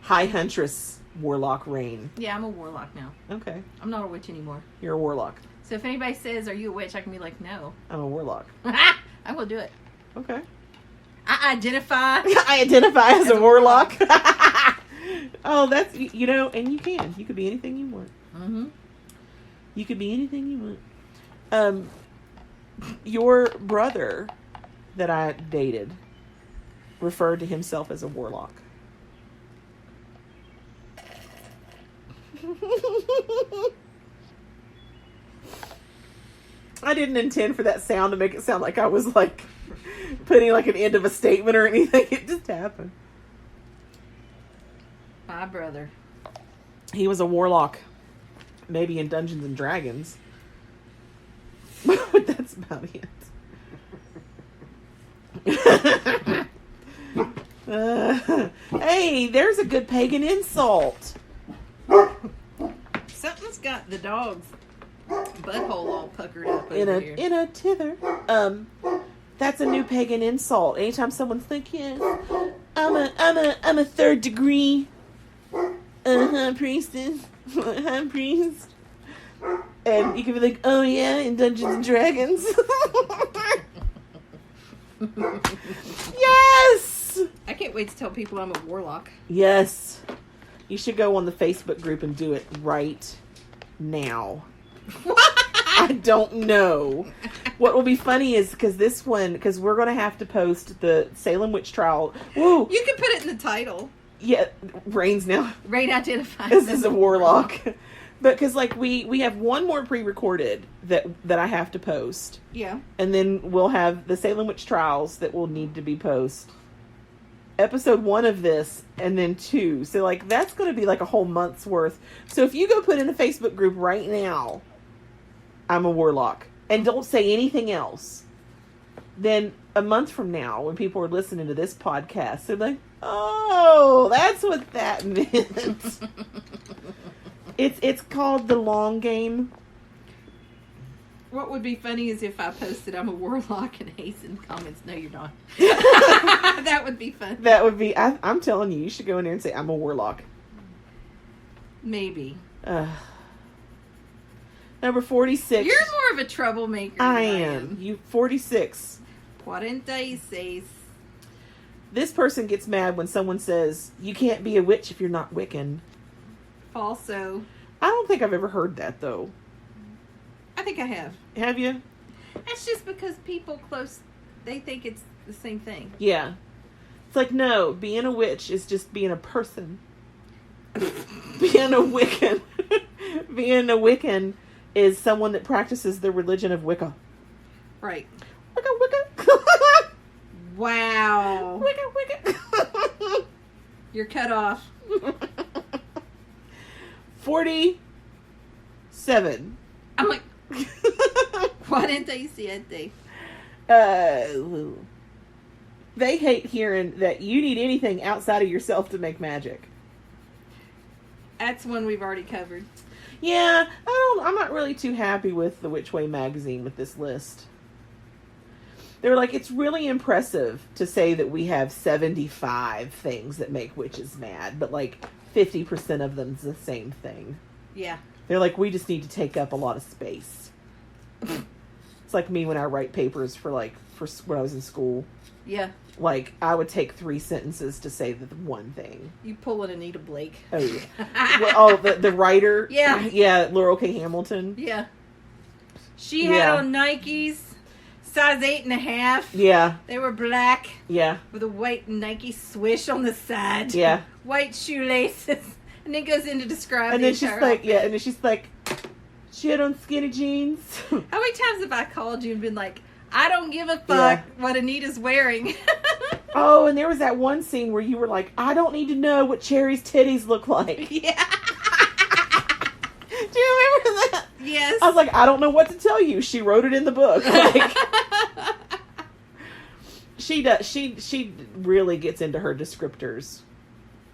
High huntress warlock Rain. Yeah, I'm a warlock now. Okay. I'm not a witch anymore. You're a warlock. So if anybody says, are you a witch? I can be like, no. I'm a warlock. I will do it. Okay. I identify as a warlock. Oh, that's, and you can. You could be anything you want. Mm-hmm. You could be anything you want. Your brother that I dated referred to himself as a warlock. I didn't intend for that sound to make it sound like I was like putting like an end of a statement or anything. It just happened. My brother. He was a warlock. Maybe in Dungeons and Dragons. But that's about it. Hey, there's a good pagan insult. Something's got the dog's butthole all puckered up In over here. a tither. That's a new pagan insult. Anytime someone's like, yes, I'm a third degree priestess. I'm priest. And you can be like, oh yeah, in Dungeons and Dragons. Yes! I can't wait to tell people I'm a warlock. Yes. You should go on the Facebook group and do it right now. I don't know. What will be funny is because we're going to have to post the Salem witch trial. Woo! You can put it in the title. Yeah, Rain's now. Rain identifies. This is a warlock. But because we have one more pre-recorded that I have to post. Yeah. And then we'll have the Salem witch trials that will need to be posted. Episode 1 of this, and then 2. So, that's going to be a whole month's worth. So, if you go put in a Facebook group right now, I'm a warlock, and don't say anything else, then a month from now, when people are listening to this podcast, they're like, oh, that's what that meant. It's called the long game. What would be funny is if I posted I'm a warlock and Hasten comments, no you're not. That would be fun. That would be, I'm telling you should go in there and say, I'm a warlock. Maybe. Number 46. You're more of a troublemaker than I am. You 46. 46. This person gets mad when someone says, you can't be a witch if you're not Wiccan. Also. I don't think I've ever heard that, though. I think I have. Have you? That's just because people close, they think it's the same thing. Yeah. It's like, no, being a witch is just being a person. Being a Wiccan. Being a Wiccan is someone that practices the religion of Wicca. Right. Wicca, Wicca. Wow. Wicca, Wicca. You're cut off. 47. I'm like, 47. They hate hearing that you need anything outside of yourself to make magic. That's one we've already covered. Yeah, I'm not really too happy with the Which Way magazine with this list. They were like, it's really impressive to say that we have 75 things that make witches mad, but 50% of them's the same thing. Yeah. They're like, we just need to take up a lot of space. It's like me when I write papers for when I was in school. Yeah. I would take 3 sentences to say the one thing. You pull an Anita Blake. Oh, yeah. Well, the writer. Yeah. Yeah, Laurel K. Hamilton. Yeah. She had on Nikes, size 8.5. Yeah. They were black. Yeah. With a white Nike swish on the side. Yeah. White shoelaces. And then goes in to describe and the then she's entire like, outfit. yeah, and then she's like, she had on skinny jeans. How many times have I called you and been like, I don't give a fuck what Anita's wearing. Oh, and there was that one scene where you were like, I don't need to know what Cherry's titties look like. Yeah. Do you remember that? Yes. I was like, I don't know what to tell you. She wrote it in the book. She does. She really gets into her descriptors.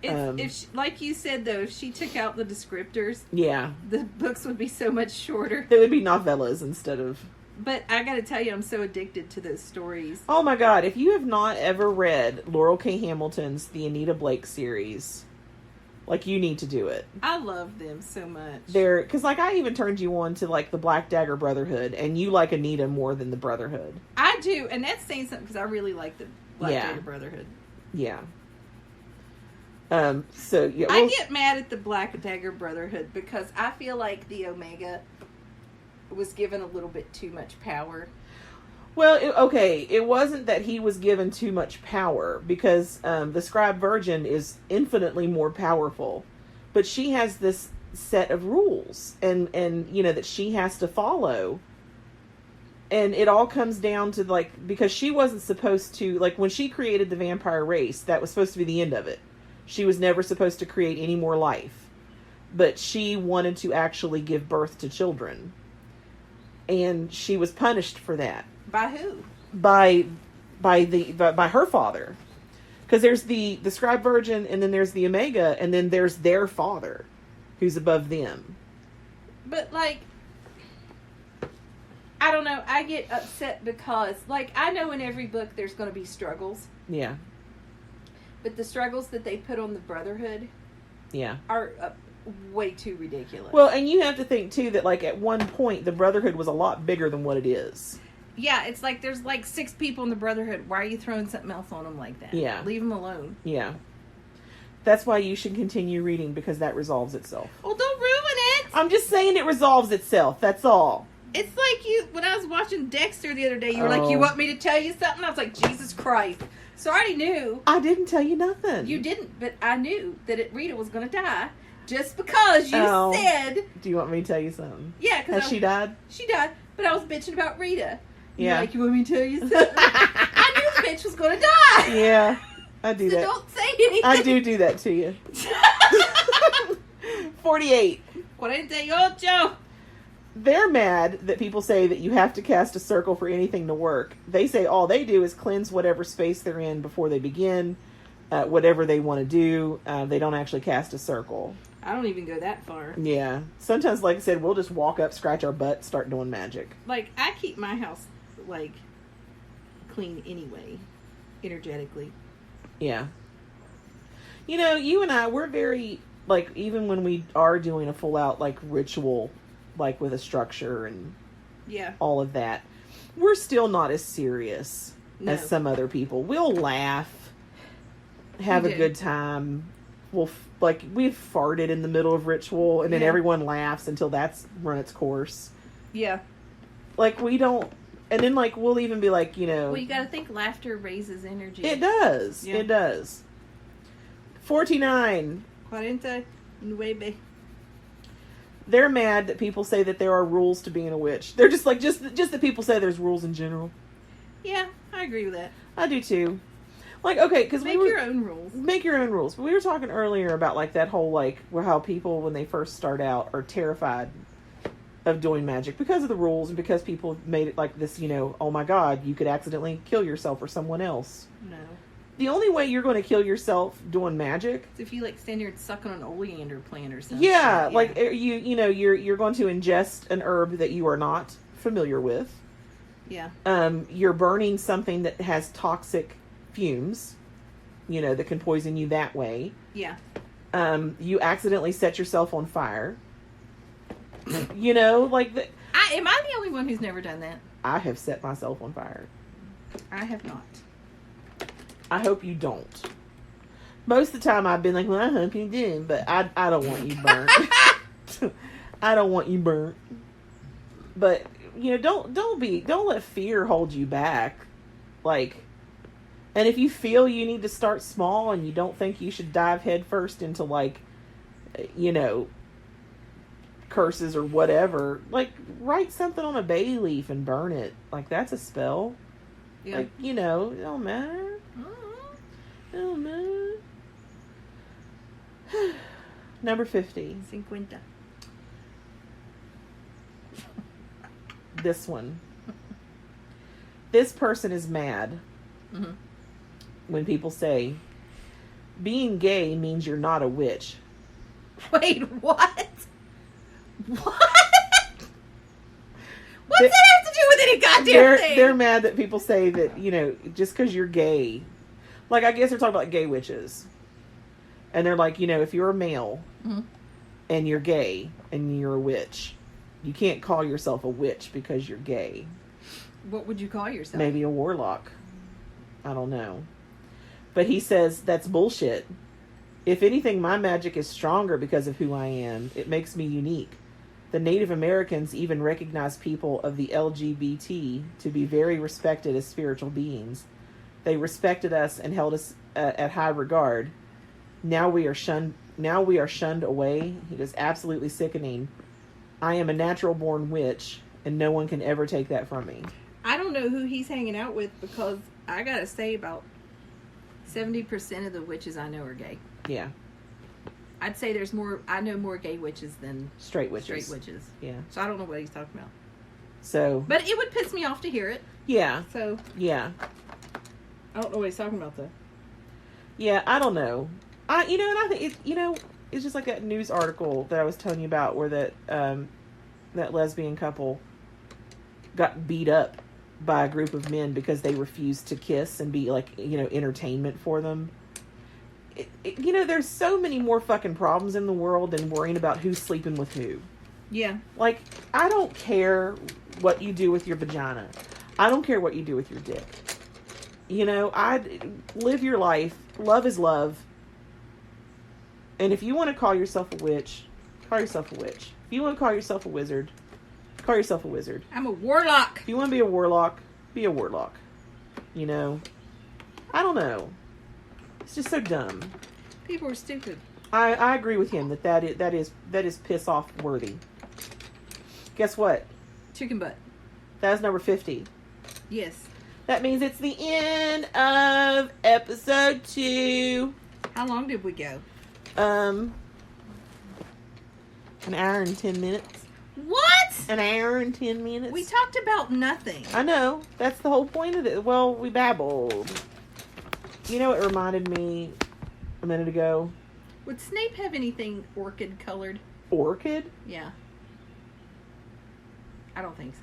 If she, like you said, though, if she took out the descriptors, yeah, the books would be so much shorter. They would be novellas instead of... But I gotta tell you, I'm so addicted to those stories. Oh my god, if you have not ever read Laurel K. Hamilton's The Anita Blake series, you need to do it. I love them so much. Because I even turned you on to the Black Dagger Brotherhood, and you like Anita more than the Brotherhood. I do, and that's saying something because I really like the Black Dagger Brotherhood. Yeah. I get mad at the Black Dagger Brotherhood because I feel like the Omega was given a little bit too much power. Well, it wasn't that he was given too much power, because the Scribe Virgin is infinitely more powerful, but she has this set of rules and that she has to follow, and it all comes down to because she wasn't supposed to, when she created the vampire race, that was supposed to be the end of it. She was never supposed to create any more life, but she wanted to actually give birth to children, and she was punished for that. By who? By her father. Because there's the scribe virgin, and then there's the Omega, and then there's their father, who's above them. But, like, I don't know. I get upset because, like, I know in every book there's going to be struggles. Yeah. But the struggles that they put on the Brotherhood are way too ridiculous. Well, and you have to think, too, that, like, at one point, the Brotherhood was a lot bigger than what it is. Yeah, it's like there's, like, 6 people in the Brotherhood. Why are you throwing something else on them like that? Yeah. Leave them alone. Yeah. That's why you should continue reading, because that resolves itself. Well, don't ruin it! I'm just saying it resolves itself. That's all. It's like when I was watching Dexter the other day, you were like, you want me to tell you something? I was like, Jesus Christ. So I already knew. I didn't tell you nothing. You didn't, but I knew that Rita was going to die. Just because you said... Do you want me to tell you something? Yeah, because... Has she died? She died, but I was bitching about Rita. Yeah. Like, you want me to tell you something? I knew the bitch was going to die. Yeah, I do so that. Don't say anything. I do that to you. 48. 48. They're mad that people say that you have to cast a circle for anything to work. They say all they do is cleanse whatever space they're in before they begin, whatever they want to do. They don't actually cast a circle. I don't even go that far. Yeah. Sometimes, like I said, we'll just walk up, scratch our butt, start doing magic. Like, I keep my house, like, clean anyway, energetically. Yeah. You know, you and I, we're very, like, even when we are doing a full-out, like, ritual, like, with a structure and all of that, we're still not as serious as some other people. We'll laugh, have a good time. We've farted in the middle of ritual, and then everyone laughs until that's run its course. Yeah. Like, we don't... And then, like, we'll even be like, you know... Well, you gotta think laughter raises energy. It does. Yeah. It does. 49. 49. They're mad that people say that there are rules to being a witch. They're just like, just that people say there's rules in general. Yeah, I agree with that. I do too. Like, okay, because Make your own rules. Make your own rules. But we were talking earlier about, like, that whole, like, how people, when they first start out, are terrified of doing magic because of the rules and because people made it like this, you know, oh my God, you could accidentally kill yourself or someone else. No. The only way you're going to kill yourself doing magic is if you, like, stand here and suck on an oleander plant or something. Yeah, like, you know, you're going to ingest an herb that you are not familiar with. Yeah. You're burning something that has toxic fumes, you know, that can poison you that way. Yeah. You accidentally set yourself on fire. You know, like... Am I the only one who's never done that? I have set myself on fire. I have not. I hope you don't. Most of the time I've been like, well, I hope you do, but I don't want you burnt. I don't want you burnt. But, you know, don't let fear hold you back. Like, and if you feel you need to start small and you don't think you should dive headfirst into, like, you know, curses or whatever, like, write something on a bay leaf and burn it. Like, that's a spell. Yeah. Like, you know, it don't matter. It don't matter. Number 50. 50. This one. This person is mad when people say, being gay means you're not a witch. Wait, what? What? What's that have to do with any goddamn thing? They're mad that people say that, you know, just because you're gay. Like, I guess they're talking about gay witches. And they're like, you know, if you're a male and you're gay and you're a witch, you can't call yourself a witch because you're gay. What would you call yourself? Maybe a warlock. I don't know. But he says that's bullshit. If anything, my magic is stronger because of who I am. It makes me unique. The Native Americans even recognize people of the LGBT to be very respected as spiritual beings. They respected us and held us at high regard. Now we are shunned away. It is absolutely sickening. I am a natural born witch, and no one can ever take that from me. I don't know who he's hanging out with, because I gotta say about 70% of the witches I know are gay. Yeah. I'd say I know more gay witches than straight witches. Yeah. So I don't know what he's talking about. So. But it would piss me off to hear it. Yeah. So. Yeah. I don't know what he's talking about, though. Yeah, I don't know. And I think it's just like that news article that I was telling you about where that lesbian couple got beat up by a group of men because they refused to kiss and be like, entertainment for them. There's so many more fucking problems in the world than worrying about who's sleeping with who. Yeah. Like, I don't care what you do with your vagina. I don't care what you do with your dick. I live your life. Love is love. And if you want to call yourself a witch, call yourself a witch. If you want to call yourself a wizard, call yourself a wizard. I'm a warlock. If you want to be a warlock, be a warlock. I don't know. It's just so dumb. People are stupid. I agree with him that is piss off worthy. Guess what? Chicken butt. That's number 50. Yes. That means it's the end of episode 2. How long did we go? An hour and 10 minutes. What? An hour and 10 minutes. We talked about nothing. I know. That's the whole point of it. Well, we babbled. It reminded me a minute ago. Would Snape have anything orchid colored? Orchid? Yeah. I don't think so.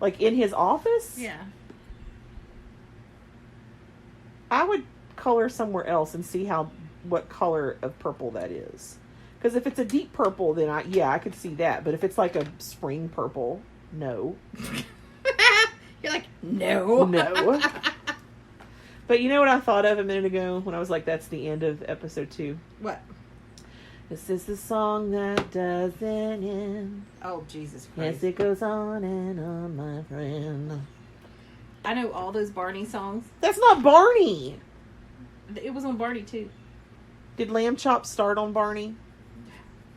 Like in his office? Yeah. I would color somewhere else and see what color of purple that is. Because if it's a deep purple, then I could see that. But if it's like a spring purple, no. You're like, no. No. But you know what I thought of a minute ago when I was like, that's the end of episode 2? What? This is the song that doesn't end. Oh, Jesus Christ. Yes, it goes on and on, my friend. I know all those Barney songs. That's not Barney. It was on Barney, too. Did Lamb Chop start on Barney?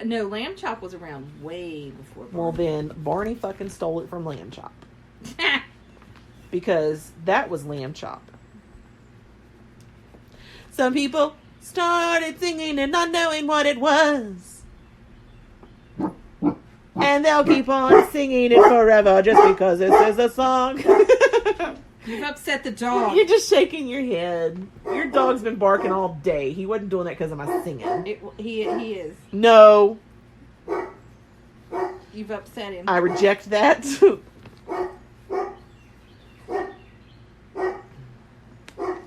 No, Lamb Chop was around way before Barney. Well, then, Barney fucking stole it from Lamb Chop. Because that was Lamb Chop. Some people started singing and not knowing what it was. And they'll keep on singing it forever just because it says a song. You've upset the dog. You're just shaking your head. Your dog's been barking all day. He wasn't doing that because of my singing. He is. No. You've upset him. I reject that. I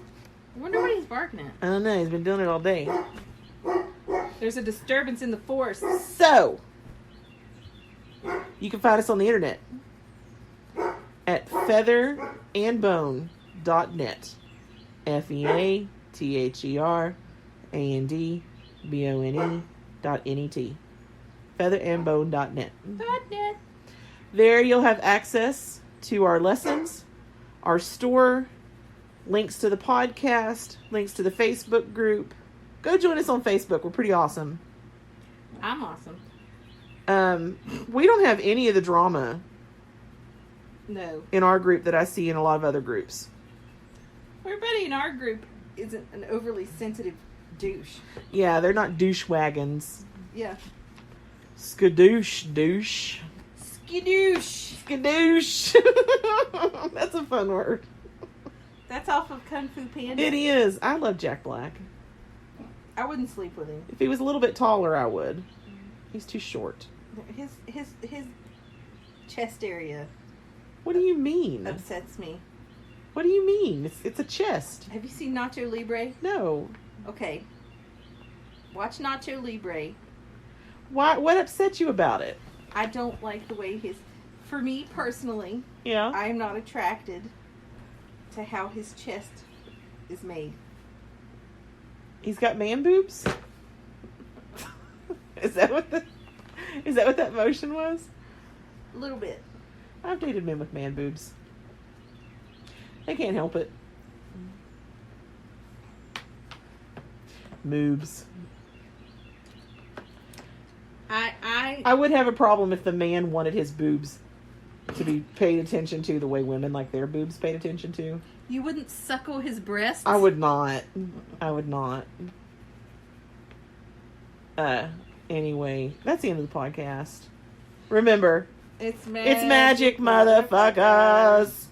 wonder what he's barking at. I don't know. He's been doing it all day. There's a disturbance in the force. So, you can find us on the internet at featherandbone.net. FEATHERANDBONE.net. Featherandbone.net. .net. There you'll have access to our lessons, our store, links to the podcast, links to the Facebook group. Go join us on Facebook. We're pretty awesome. I'm awesome. We don't have any of the drama No. in our group that I see in a lot of other groups. Everybody in our group isn't an overly sensitive douche. Yeah, they're not douche wagons. Yeah. Skadoosh douche. Skidoosh. Skadoosh. That's a fun word. That's off of Kung Fu Panda. It is. I love Jack Black. I wouldn't sleep with him. If he was a little bit taller, I would. He's too short. His chest area What do you mean? upsets me. What do you mean? It's a chest. Have you seen Nacho Libre? No. Okay. Watch Nacho Libre. Why? What upset you about it? I don't like the way for me personally, Yeah. I am not attracted to how his chest is made. He's got man boobs? Is that what that motion was? A little bit. I've dated men with man boobs. They can't help it. Moobs. I would have a problem if the man wanted his boobs to be paid attention to the way women like their boobs paid attention to. You wouldn't suckle his breasts? I would not. Anyway, that's the end of the podcast. Remember, It's magic, motherfuckers.